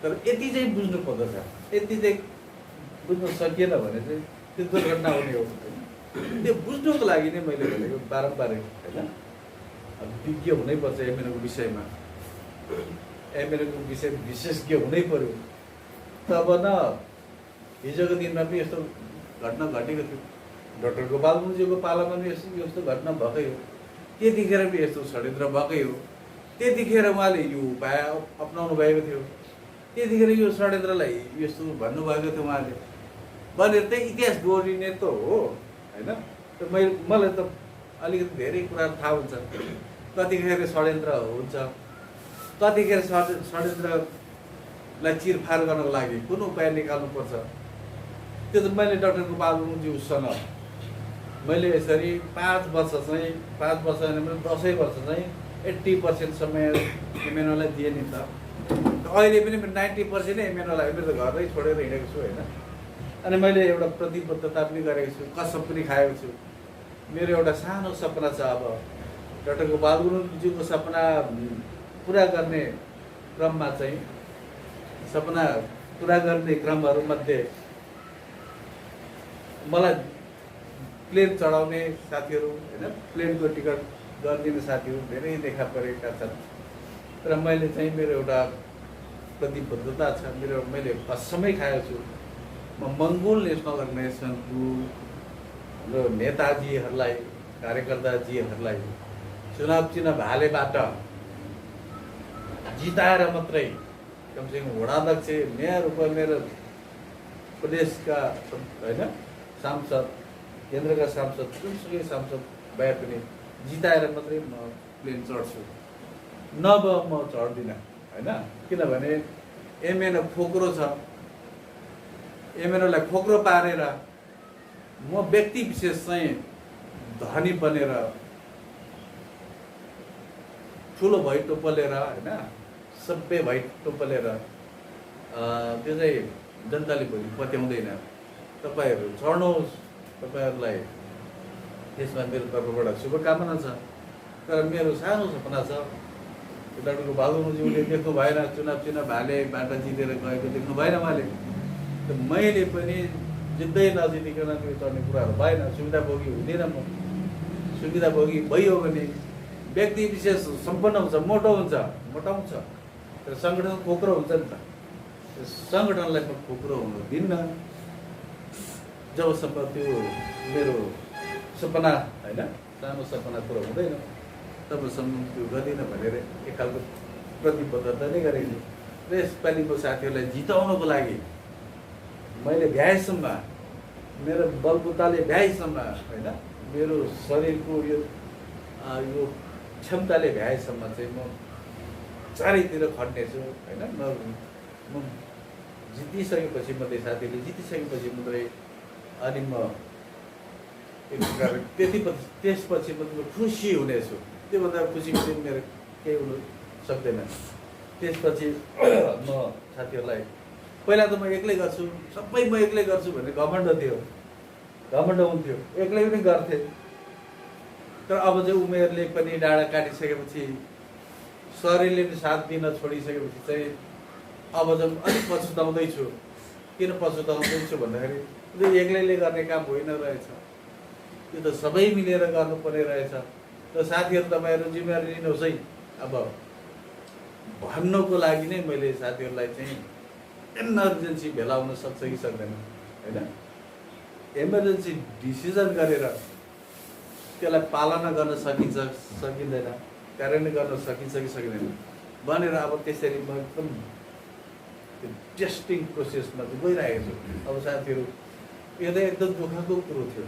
तर यति चाहिँ बुझ्नु पर्दछ, यति चाहिँ बुझ्न सकिएन भने चाहिँ त्यो दुर्घटना हुने हो। त्यो बुझ्नुको लागि नै मैले भनेको बारम्बार होइन, विज्ञ हुनैपर्छ एमएनएको विषयमा, एमएनएको विषय विशेषज्ञ हुनै पर्यो। तब न हिजोको दिनमा पनि यस्तो घटना घटेको थियो, डाक्टर गोपाल गुरुङज्यूको पालामा पनि यस्तो घटना भएकै हो, त्यतिखेर पनि यस्तो षड्यन्त्र भएकै हो। त्यतिखेर उहाँले यो उपाय अपनाउनु भएको थियो, त्यतिखेर यो षड्यन्त्रलाई यस्तो भन्नुभएको थियो उहाँले भनेर चाहिँ इतिहास दोहोरिने त हो होइन। त मलाई त अलिकति धेरै कुराहरू थाहा हुन्छ, कतिखेर षड्यन्त्र हुन्छ, कतिखेर षड्यन्त्रलाई चिरफार गर्नको लागि कुन उपाय निकाल्नुपर्छ। त्यो त मैले डाक्टर गोपाल गुरुङज्यूसँग मैले यसरी 5 वर्ष चाहिँ 10 वर्ष चाहिँ 80% समय एमएनओलाई दिएँ नि त। अहिले पनि 90% एमएनओलाई मेरो त घरै छोडेर हिँडेको छु होइन। अनि मैले एउटा प्रतिबद्धता पनि गरेको छु, कसम पनि खाएको छु। मेरो एउटा सानो सपना छ, अब डाक्टर गोपाल गुरुङज्यूको सपना पुरा गर्ने क्रममा चाहिँ, सपना पुरा गर्ने क्रमहरूमध्ये मलाई प्लेन चढाउने साथीहरू होइन, प्लेनको टिकट गरिदिने साथीहरू धेरै देखा परेका छन्। तर मैले चाहिँ मेरो एउटा प्रतिबद्धता छ, मैले कसमै खाएको छु। म मङ्गोल नेसनल अर्गनाइजेसनको हाम्रो नेताजीहरूलाई, कार्यकर्ताजीहरूलाई चुनाव चिन्ह भालेबाट जिताएर मात्रै कमसेकम वडाध्यक्ष, मेयर, उपमेयर, प्रदेशका होइन सांसद, केन्द्रका सांसद, जुनसुकै सांसद भए पनि जिताएर मात्रै म प्लेन चढ्छु, नभए म चढ्दिनँ होइन। किनभने एमएनओ खोक्रो छ, एमएनओलाई खोक्रो पारेर म व्यक्ति विशेष चाहिँ धनी बनेर ठुलो भई टोपलेर होइन, सबै भई टोपलेर त्यो चाहिँ जनताले भोलि पत्याउँदैन। तपाईँहरू चढ्नुहोस्, तपाईँहरूलाई त्यसमा मेरो तर्फबाट शुभकामना छ। तर मेरो सानो सपना छ, डाक्टर गोपाल गुरुङज्यूले देख्नु भएन, चुनाव चिन्ह भालेबाट जितेर गएको देख्नु भएन उहाँले। त मैले पनि जित्दै नजितिकन त्यो चढ्ने कुराहरू भएन, सुविधाभोगी हुँदिनँ म। सुविधाभोगी भइयो भने व्यक्ति विशेष सम्पन्न हुन्छ, मोटाउँछ, तर सङ्गठन खोक्रो हुन्छ नि त। सङ्गठनलाई म खोक्रो हुनु दिन्न जबसम्म त्यो मेरो सपना होइन, सानो सपना पुरा हुँदैन तबसम्म त्यो गर्दिनँ भनेर एक खालको प्रतिबद्धता नै गरेको छु। र यसपालि म साथीहरूलाई जिताउनको लागि मैले भ्याएसम्म, मेरो बलबुताले भ्याएसम्म होइन, मेरो शरीरको यो क्षमताले भ्याएसम्म चाहिँ म चारैतिर खट्नेछु होइन। म जितिसकेपछि मात्रै, साथीले जितिसकेपछि मात्रै अनि म एक प्रकार त्यसपछि मात्रै खुसी हुनेछु। त्योभन्दा खुसी पनि मेरो केही हुनु सक्दैन। त्यसपछि म साथीहरूलाई पहिला त म एक्लै गर्छु, सबै म एक्लै गर्छु भन्ने घमण्ड हुन्थ्यो, एक्लै पनि गर्थेँ। तर अब चाहिँ उमेरले पनि डाँडा काटिसकेपछि, शरीरले पनि साथ दिन छोडिसकेपछि चाहिँ अब चाहिँ अलिक पछुताउँदैछु। किन पछुताउँदैछु भन्दाखेरि त्यो एक्लैले गर्ने काम होइन रहेछ, त्यो त सबै मिलेर गर्नुपर्ने रहेछ। र साथीहरू तपाईँहरू जिम्मेवारी लिनुहोस् है। अब भन्नको लागि नै मैले साथीहरूलाई चाहिँ इमर्जेन्सी भेला हुन सक्छ कि सक्दैन होइन, इमर्जेन्सी डिसिजन गरेर त्यसलाई पालना गर्न सकिन्छ सकिँदैन, कार्यान्वयन गर्न सकिन्छ कि सकिँदैन भनेर अब त्यसरी म एकदम त्यो टेस्टिङ प्रोसेसमा चाहिँ गइरहेको छु। अब साथीहरू यो त एकदम दुःखको कुरो थियो।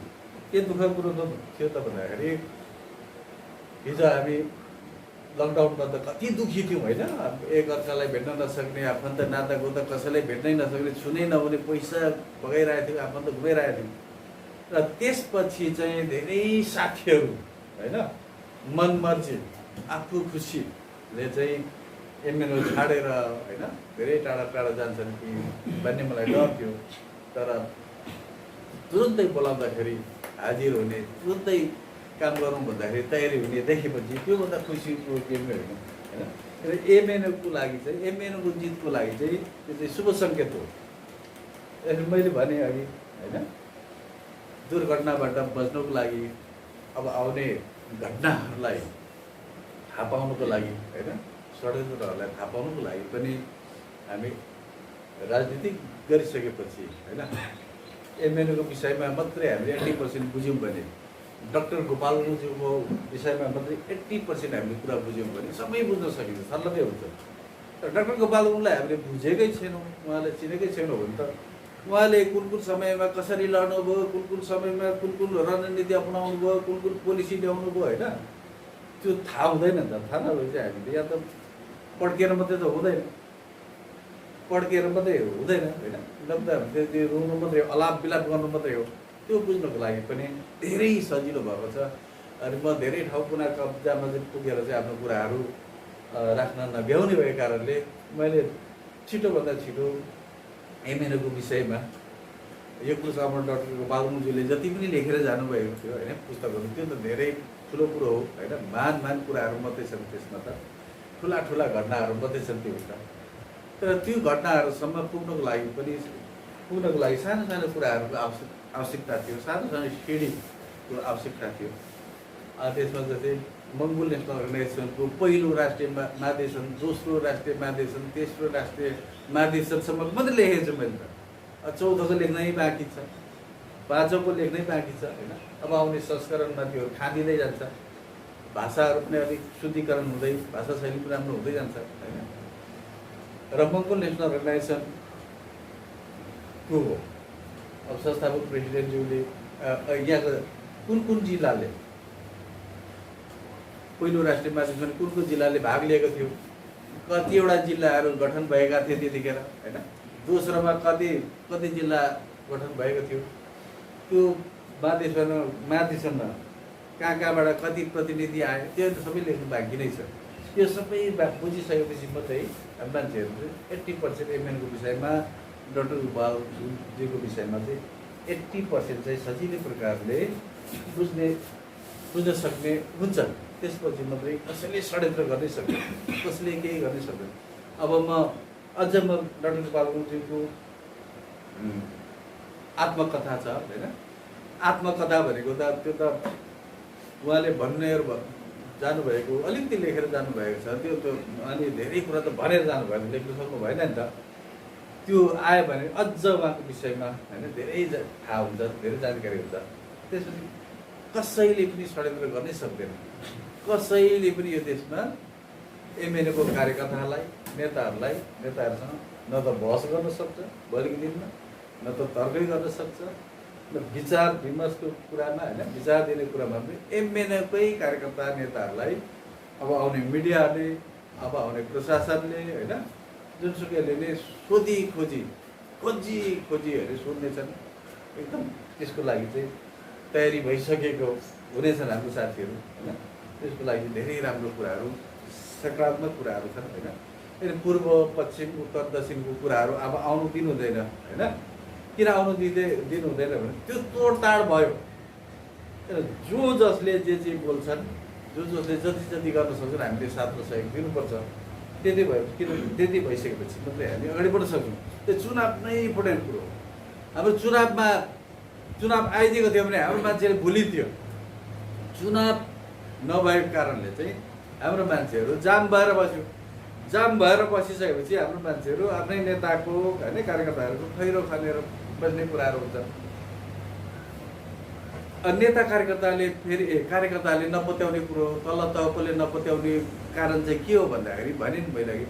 के दुःखको कुरो थियो त भन्दाखेरि हिजो हामी लकडाउनमा त कति दुःखी थियौँ होइन, एकअर्कालाई भेट्न नसक्ने, आफन्त नाता गोता कसैलाई भेट्नै नसक्ने, छुनै नहुने, पैसा बगाइरहेको थियो, आफन्त घुमाइरहेको थियौँ। र त्यसपछि चाहिँ धेरै साथीहरू होइन मनमर्जी आफू खुसीले चाहिँ एमएनओ छाडेर होइन धेरै टाढा टाढा जान्छन् कि भन्ने मलाई डर थियो। तर तुरुन्तै बोलाउँदाखेरि हाजिर हुने, तुरुन्तै काम गरौँ भन्दाखेरि तयारी हुने देखेपछि त्योभन्दा खुसीको केही होइन होइन। र एमएनओको लागि चाहिँ, एमएनओको जितको लागि चाहिँ त्यो चाहिँ शुभ सङ्केत हो। मैले भने अघि होइन, दुर्घटनाबाट बच्नको लागि, अब आउने घटनाहरूलाई थाहा पाउनुको लागि होइन, षड्यन्त्रहरूलाई थाहा पाउनुको लागि पनि हामी राजनीति गरिसकेपछि होइन एमएनओको विषयमा मात्रै हामीले 80% बुझ्यौँ भने, डाक्टर गोपाल गुरुङज्यूको विषयमा मात्रै 80% हामीले कुरा बुझ्यौँ भने सबै बुझ्न सकिन्छ, सर्लकै हुन्छ। तर डाक्टर गोपाल गुरुङलाई हामीले बुझेकै छैनौँ, उहाँलाई चिनेकै छैनौँ भने त उहाँले कुन कुन समयमा कसरी लड्नुभयो, कुन कुन समयमा कुन कुन रणनीति अपनाउनु भयो, कुन कुन पोलिसी ल्याउनु भयो होइन, त्यो थाहा हुँदैन नि त। थाहा नभए चाहिँ हामीले यहाँ त पड्किएर मात्रै त हुँदैन, पड्किएर मात्रै हुँदैन होइन, मतलब त्यो रुनु मात्रै हो, अलाप बिलाप गर्नु मात्रै हो। त्यो बुझ्नको लागि पनि धेरै सजिलो भएको छ। अनि म धेरै ठाउँ कुना कब्जामा चाहिँ पुगेर चाहिँ आफ्नो कुराहरू राख्न नभ्याउने भएको कारणले मैले छिटोभन्दा छिटो एमएनओको विषयमा यो पुस्तकमा डाक्टर गोपाल गुरुङज्यूले जति पनि लेखेर जानुभएको थियो होइन पुस्तकहरू, त्यो त धेरै ठुलो कुरो हो होइन, महान कुराहरू मात्रै छन् त्यसमा, त ठुला ठुला घटनाहरू मात्रै छन् त्यो त। तर त्यो घटनाहरूसम्म पुग्नको लागि सानो सानो कुराहरूको आवश्यकता थियो, सानो सानो सिँढीको आवश्यकता थियो। त्यसमा जस्तै मङ्गोल नेसनल अर्गनाइजेसनको पहिलो राष्ट्रिय महाधिवेशन, दोस्रो राष्ट्रिय महाधिवेशन, तेस्रो राष्ट्रिय महाधिवेशनसम्म मात्रै लेखेको छु मैले त। 14को लेख्नै बाँकी छ, 5को लेख्नै बाँकी छ होइन। अब आउने संस्करणमा त्यो खाँदिँदै जान्छ, भाषाहरू पनि अलिक शुद्धिकरण हुँदै, भाषा शैली पनि राम्रो हुँदै जान्छ होइन। र मङ्गोल नेसनल अर्गनाइजेसन को हो, अब संस्थापक प्रेसिडेन्टज्यूले यहाँको कुन जिल्लाले पहिलो राष्ट्रिय महाधिवेशन कुन जिल्लाले भाग लिएको थियो, कतिवटा जिल्लाहरू गठन भएका थिए त्यतिखेर होइन, दोस्रोमा कति जिल्ला गठन भएको थियो, त्यो महाधिवेशनमा कहाँबाट कति प्रतिनिधि आए, त्यो सबै लेख्नु बाँकी नै छ। त्यो सबै बुझिसकेपछि मात्रै मान्छेहरू 80% एमएनको विषयमा, डाक्टर गोपालज्यूको विषयमा चाहिँ 80% चाहिँ सजिलै प्रकारले बुझ्न सक्ने हुन्छ। त्यसपछि मात्रै कसैले षड्यन्त्र गर्नै सक्दैन, कसैले केही गर्नै सक्दैन। अब म डाक्टर गोपाल गुरुङज्यूको आत्मकथा छ होइन, आत्मकथा भनेको त त्यो त उहाँले जानुभएको अलिकति लेखेर जानुभएको छ, त्यो त अनि धेरै कुरा त भनेर जानुभएको, लेख्नु सक्नु भएन नि त। त्यो आयो भने अझ उहाँको विषयमा होइन धेरै थाहा हुन्छ, धेरै जानकारी हुन्छ। त्यसपछि कसैले पनि षड्यन्त्र गर्नै सक्दैन, कसैले पनि यो देशमा एमएनएको कार्यकर्ताहरूलाई, नेताहरूसँग न त बहस गर्न सक्छ भोलिको दिनमा, न त तर्कै गर्न सक्छ, न विचार विमर्शको कुरामा होइन, विचार दिने कुरामा पनि एमएनएकै कार्यकर्ता नेताहरूलाई अब आउने मिडियाले, अब आउने प्रशासनले होइन जुनसुकैले नै खोजी सोध्नेछन्। एकदम त्यसको लागि चाहिँ तयारी भइसकेको हुनेछन् हाम्रो साथीहरू होइन। त्यसको लागि धेरै राम्रो कुराहरू, सकारात्मक कुराहरू छन् होइन। पूर्व पश्चिम उत्तर दक्षिणको कुराहरू अब आउनु दिनु हुँदैन होइन। किन आउनु दिनु हुँदैन भने त्यो तोडताड भयो। जो जसले जे बोल्छन्, जो जसले जति गर्न सक्छन् हामीले साथ र सहयोग दिनुपर्छ। त्यति भयो, किन त्यति भइसकेपछि मात्रै हामी अगाडि बढ्न सक्छौँ। त्यो चुनाव नै इम्पोर्टेन्ट कुरो हो। हाम्रो चुनाव आइदिएको थियो भने हाम्रो मान्छेले भुलिन्थ्यो। चुनाव नभएको कारणले चाहिँ हाम्रो मान्छेहरू जाम भएर बस्यो। जाम भएर बसिसकेपछि हाम्रो मान्छेहरू आफ्नै नेताको होइन कार्यकर्ताहरूको खैरो खनेर बस्ने कुराहरू हुन्छन्। नेता कार्यकर्ताले नपत्याउने कुरो, तल तहकोले नपत्याउने कारण चाहिँ के हो भन्दाखेरि भने नि भइलाग्यो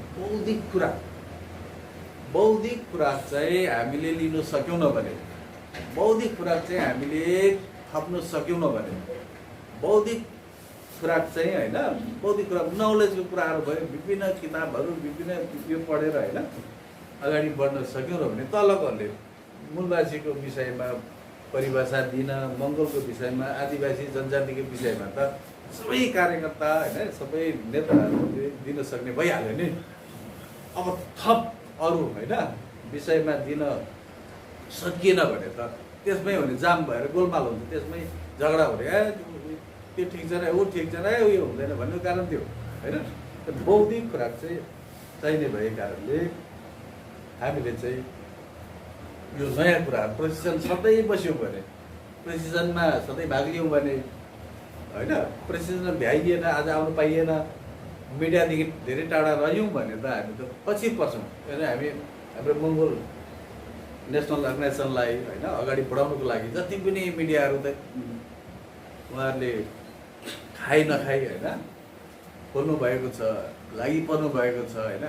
बौद्धिक खुराक चाहिँ हामीले लिनु सक्यौँ न भने, बौद्धिक खुराक चाहिँ हामीले थप्नु सक्यौँ न भने, बौद्धिक खुराक चाहिँ होइन बौद्धिक खुराक नलेजको कुराहरू भयो, विभिन्न किताबहरू विभिन्न यो पढेर होइन अगाडि बढ्न सक्यौँ र भने तलकोहरूले मूलवासीको विषयमा परिभाषा दिन, मङ्गलको विषयमा, आदिवासी जनजातिको विषयमा त सबै कार्यकर्ता होइन सबै नेताहरूले दिन सक्ने भइहाल्यो नि। अब थप अरू होइन विषयमा दिन सकिएन भने त त्यसमै हो भने जाम भएर गोलमाल हुन्छ, त्यसमै झगडा हुने, त्यो ठिक छैन ऊ ठिक छैन उयो हुँदैन भन्ने कारण थियो होइन। बौद्धिक खुराक चाहिँ चाहिने भएको कारणले हामीले चाहिँ यो नयाँ कुराहरू प्रेसिजन सधैँ बस्यौँ भने, प्रेसिजनमा सधैँ भाग लियौँ भने होइन, प्रेसिजनमा भ्याइएन, आज आउनु पाइएन, मिडियादेखि धेरै टाढा रह्यौँ भने त हामी त पछि पर्छौँ। किनभने हामी हाम्रो मङ्गोल नेसनल अर्गनाइजेसनलाई होइन अगाडि बढाउनुको लागि जति पनि मिडियाहरू त उहाँहरूले खाइ नखाइ होइन खोल्नु भएको छ, लागि पर्नु भएको छ होइन,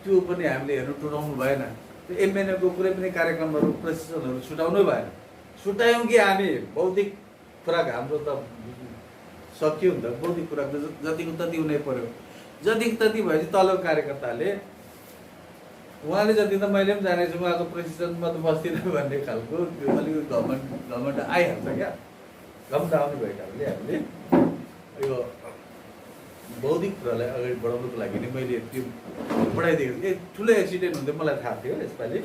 त्यो पनि हामीले हेर्नु टुटाउनु भएन। त्यो एमएनएको कुनै पनि कार्यक्रमहरू प्रेसिजनहरू छुटाउनै भएन। छुट्यायौँ कि हामी बौद्धिक खुराक हाम्रो त सकियो नि त, बौद्धिक खुराक त जतिको तति हुनै पर्यो। जतिको तति भएपछि तलको कार्यकर्ताले उहाँले जति त मैले पनि जानेको छु, उहाँको प्रेसिजनमा त बस्दिनँ भन्ने खालको त्यो अलिकति घमण्ड आइहाल्छ क्या। घमण्ड आउने भएको कारणले हामीले यो बौद्धिक कुरालाई अगाडि बढाउनुको लागि नै मैले त्यो पढाइदिएको थिएँ। ठुलो एक्सिडेन्ट हुँदै मलाई थाहा थियो यसपालि।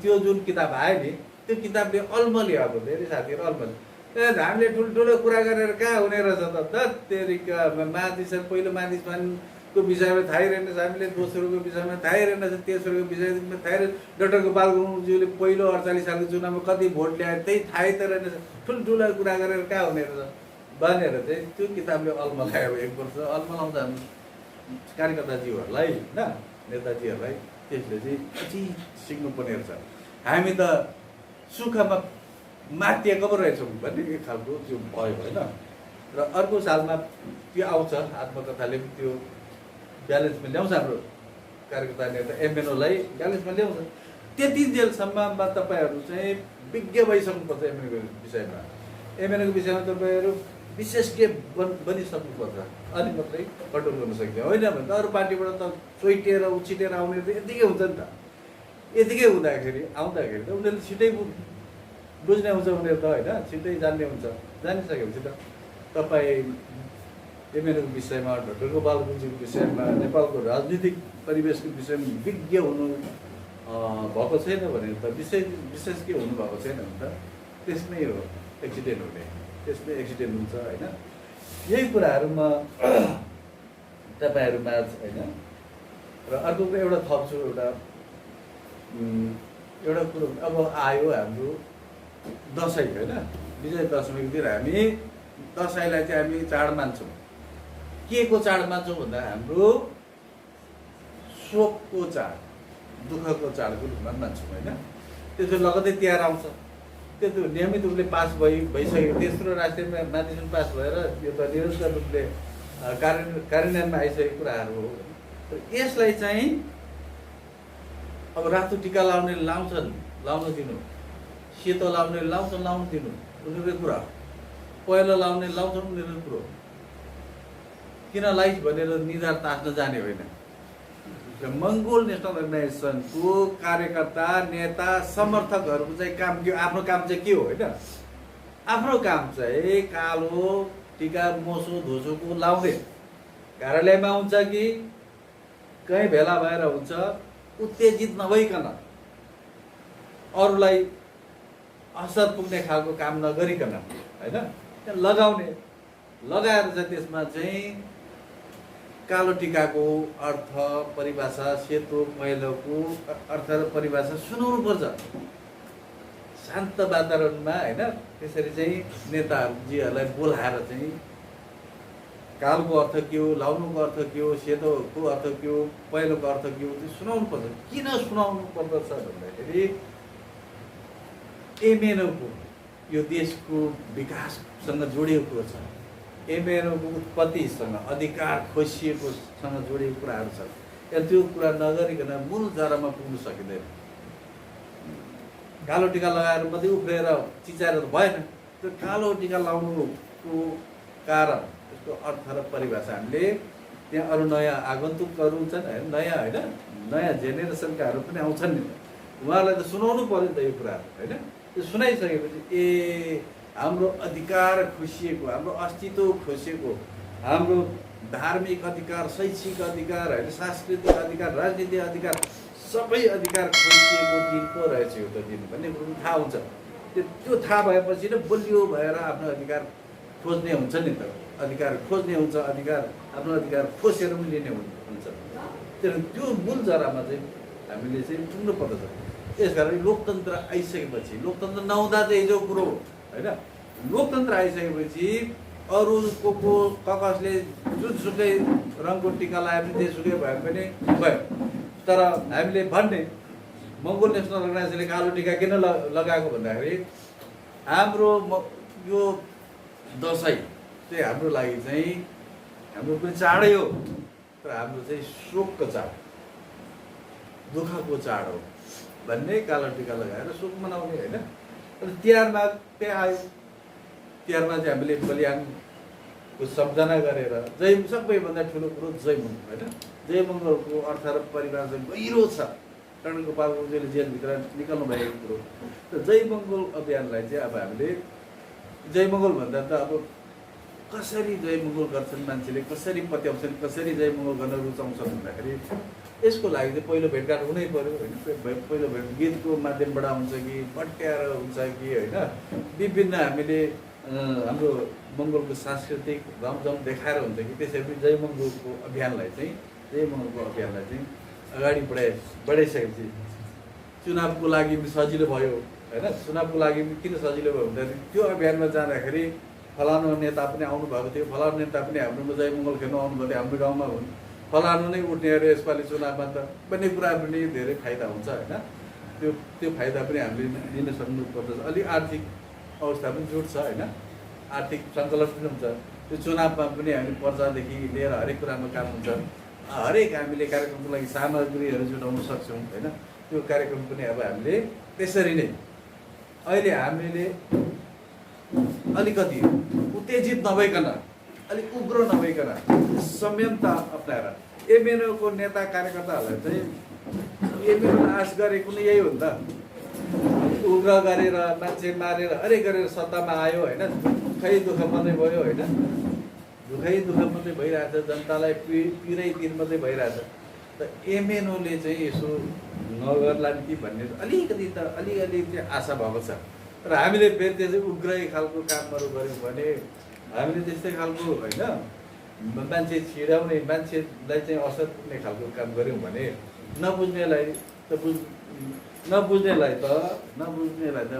त्यो जुन किताब आयो नि त्यो किताबले अल्मल्यो, अब धेरै साथीहरू अल्मल्यो, हामीले ठुल्ठुलो कुरा गरेर कहाँ हुने रहेछ त तेरिका महादेश पहिलो महादेशमानको विषयमा थाहै रहेनछ, हामीले दोस्रोको विषयमा थाहै रहेनछ, तेस्रोको विषयमा थाहै रहेन। डाक्टर गोपाल गुरुङज्यूले पहिलो 48 सालको चुनावमा कति भोट ल्यायो त्यही थाहै त रहेनछ, ठुल्ठुलो कुरा गरेर कहाँ हुने रहेछ भनेर चाहिँ त्यो किताबले अल्मलायो। 1 वर्ष अल्मलाउँदा कार्यकर्ताजीहरूलाई होइन नेताजीहरूलाई त्यसले चाहिँ पछि सिक्नुपर्ने रहेछ। हामी त सुखमा मातिएको पो रहेछौँ भन्ने खालको त्यो भयो होइन। र अर्को सालमा त्यो आउँछ आत्मकथाले पनि त्यो ब्यालेन्समा ल्याउँछ, हाम्रो कार्यकर्ता नेता एमएनओलाई ब्यालेन्समा ल्याउँछ। त्यति जेलसम्ममा तपाईँहरू चाहिँ विज्ञ भइसक्नुपर्छ एमएनओको विषयमा। एमएनओको विषयमा तपाईँहरू विशेषज्ञ बनिसक्नुपर्छ, अनि मात्रै कन्ट्रोल गर्न सकिन्छ। होइन भने त अरू पार्टीबाट त चोइटेर उछिटेर आउने त यतिकै हुन्छ नि त। यतिकै आउँदाखेरि त उनीहरूले छिटै बुझ्ने हुन्छ, उनीहरू त होइन छिटै जान्ने हुन्छ। जानिसकेपछि त तपाईँ एमएनओको विषयमा, डाक्टर गोपाल गुरुङज्यूको विषयमा, नेपालको राजनीतिक परिवेशको विषयमा विज्ञ हुनु भएको छैन भने त विशेषज्ञ हुनुभएको छैन भने त त्यसमै हो एक्सिडेन्ट हुने, त्यसमै एक्सिडेन्ट हुन्छ होइन। यही कुराहरूमा तपाईँहरूमा होइन। र अर्को एउटा थप्छु, एउटा कुरो अब आयो हाम्रो दसैँ होइन, विजय दशमीको दिन हामी दसैँलाई चाहिँ हामी चाड मान्छौँ। के को चाड मान्छौँ भन्दा हाम्रो शोकको चाड, दुःखको चाडको रूपमा मान्छौँ होइन। त्यसो लगतै तिहार आउँछ, त्यो नियमित रूपले पास भइसक्यो। तेस्रो राष्ट्रिय महाधिवेशन पास भएर यो त निरन्तर रूपले कार्यान्वयनमा आइसकेको कुराहरू हो। यसलाई चाहिँ अब रातो टिका लाउने लाउँछन्, लाउन दिनु, सेतो लाउने लाउँछन्, लाउनु दिनु, उनीहरूको कुरा। पहिलो लाउने लाउँछन्, उनीहरूको कुरो। किन लाइस भनेर निधार तास्न जाने होइन। मङ्गोल नेसनल अर्गनाइजेसनको कार्यकर्ता नेता समर्थकहरूको चाहिँ काम के, आफ्नो काम चाहिँ के हो होइन। आफ्नो काम चाहिँ कालो टिका मोसो धोसोको लाउने कार्यालयमा हुन्छ कि कहीँ भेला भएर हुन्छ, उत्तेजित नभइकन अरूलाई असर पुग्ने खालको काम नगरिकन होइन लगाउने, लगाएर चाहिँ त्यसमा चाहिँ कालो टिकाको अर्थ परिभाषा, सेतो पहेँलोको अर्थ र परिभाषा सुनाउनुपर्छ शान्त वातावरणमा होइन। त्यसरी चाहिँ नेताजीहरूलाई बोलाएर चाहिँ कालोको अर्थ के हो, लाउनुको अर्थ के हो, सेतोको अर्थ के हो, पहेँलोको अर्थ के हो, त्यो सुनाउनु पर्छ। किन सुनाउनु पर्दछ भन्दाखेरि एमएनओको यो देशको विकाससँग जोडिएको छ। एमएनओको उत्पत्तिसँग, अधिकार खोसिएकोसँग जोडिएको कुराहरू छ। त्यो कुरा नगरिकन मूल जरामा पुग्नु सकिँदैन। कालो टिका लगाएर मात्रै उफ्रेर चिचाएर त भएन। त्यो कालो टिका लाउनुको कारण, त्यसको अर्थ र परिभाषा हामीले त्यहाँ अरू नयाँ आगन्तुकहरू हुन्छन् होइन, नयाँ होइन, नयाँ जेनेरेसनकाहरू पनि आउँछन् नि, उहाँहरूलाई त सुनाउनु पऱ्यो नि त यो कुराहरू होइन। त्यो सुनाइसकेपछि ए हाम्रो अधिकार खोसिएको, हाम्रो अस्तित्व खोसिएको, हाम्रो धार्मिक अधिकार, शैक्षिक अधिकार होइन, सांस्कृतिक अधिकार, राजनीतिक अधिकार, सबै अधिकार खोसिएको दिन पो रहेछ यो त दिन भन्ने कुरो थाहा हुन्छ। त्यो थाहा भएपछि नै बलियो भएर आफ्नो अधिकार खोज्ने हुन्छ नि त। अधिकार खोज्ने हुन्छ, आफ्नो अधिकार खोसेर पनि लिने हुन्छ। त्यो मूल जरामा चाहिँ हामीले चाहिँ पुग्नु पर्दछ। यसकारण लोकतन्त्र आइसकेपछि, लोकतन्त्र नहुँदा चाहिँ हिजो कुरो होइन, लोकतन्त्र आइसकेपछि अरू कसले जुनसुकै रङको टिका लगाए पनि जेसुकै भए पनि भयो। तर हामीले भन्ने मङ्गोल नेसनल अर्गनाइजेसनले कालो टिका किन लगाएको भन्दाखेरि हाम्रो यो दसैँ चाहिँ हाम्रो लागि चाहिँ हाम्रो पनि चाडै हो, तर हाम्रो चाहिँ शोकको चाड, दुःखको चाड हो भन्ने कालो टिका लगाएर शोक मनाउने होइन। अनि तिहारमा त्यहाँ आयो। तिहारमा चाहिँ हामीले बलिदानको सम्झना गरेर जय, सबैभन्दा ठुलो कुरो जय मङ्गल होइन। जय मङ्गलको अर्थ र परिभाषा गहिरो छ। कर्ण गोपाल गुरुङले जेलभित्र निकाल्नु भएको कुरो। त जय मङ्गल अभियानलाई चाहिँ अब हामीले जय मङ्गल भन्दा त अब कसरी जय मङ्गल गर्छन् मान्छेले, कसरी पत्याउँछन्, कसरी जय मङ्गल गर्न रुचाउँछन् भन्दाखेरि यसको लागि चाहिँ पहिलो भेटघाट हुनै पऱ्यो होइन। पहिलो भेट गीतको माध्यमबाट हुन्छ कि पट्याएर हुन्छ कि होइन, विभिन्न हामीले हाम्रो मङ्गलको सांस्कृतिक रमझम देखाएर हुन्छ कि त्यसरी जय मङ्गलको अभियानलाई चाहिँ अगाडि बढाइसकेपछि चुनावको लागि पनि सजिलो भयो होइन। चुनावको लागि पनि किन सजिलो भयो भन्दाखेरि त्यो अभियानमा जाँदाखेरि फलानु नेता पनि आउनुभएको थियो, फलानु नेता पनि हाम्रोमा जय मङ्गल खेल्नु आउनुभएको थियो, हाम्रो गाउँमा हुन्, फलानु नै उठ्ने अरे यसपालि चुनावमा त भन्ने कुरा पनि धेरै फाइदा हुन्छ होइन। त्यो फाइदा पनि हामीले लिन सक्नु पर्दछ। अलिक आर्थिक अवस्था पनि जुट्छ होइन, आर्थिक सङ्कलन पनि हुन्छ। त्यो चुनावमा पनि हामी पर्चादेखि लिएर हरेक कुरामा काम हुन्छ। हरेक हामीले कार्यक्रमको लागि सामग्रीहरू जुटाउन सक्छौँ होइन। त्यो कार्यक्रम पनि अब हामीले त्यसरी नै अहिले हामीले अलिकति उत्तेजित नभइकन, अलिक उग्र नभइकन संयमता अप्नाएर एमएनओको नेता कार्यकर्ताहरूलाई चाहिँ एमएनओले आश गरेको नै यही हो नि त। उग्र गरेर मान्छे मारेर हरेक गरेर सत्तामा आयो होइन, दुःख मात्रै भयो होइन, दुःख मात्रै भइरहेछ, जनतालाई पिरै दिन मात्रै भइरहेछ। त एमएनओले चाहिँ यसो नगर्ला कि भन्ने अलिकति चाहिँ आशा भएको छ। तर हामीले फेरि त्यसै उग्रै खालको कामहरू गऱ्यौँ भने, हामीले त्यस्तै खालको होइन मान्छे छिडाउने, मान्छेलाई चाहिँ असर पुग्ने खालको काम गऱ्यौँ भने नबुझ्नेलाई त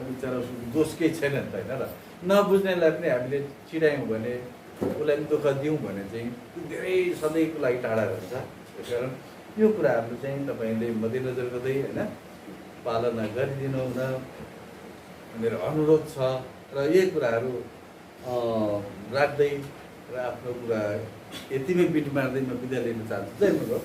बिचरा दोष केही छैन नि त होइन। र नबुझ्नेलाई पनि हामीले छिडायौँ भने, उसलाई पनि दुःख दियौँ भने चाहिँ धेरै सधैँको लागि टाढा रहन्छ। त्यस कारण यो कुराहरू चाहिँ तपाईँले मध्यनजर गर्दै होइन पालना गरिदिनु हुन मेरो अनुरोध छ। र यही कुराहरू राख्दै र आफ्नो कुरा यतिमै बिट मार्दै म बिदा लिन चाहन्छु। जय मङ्गल।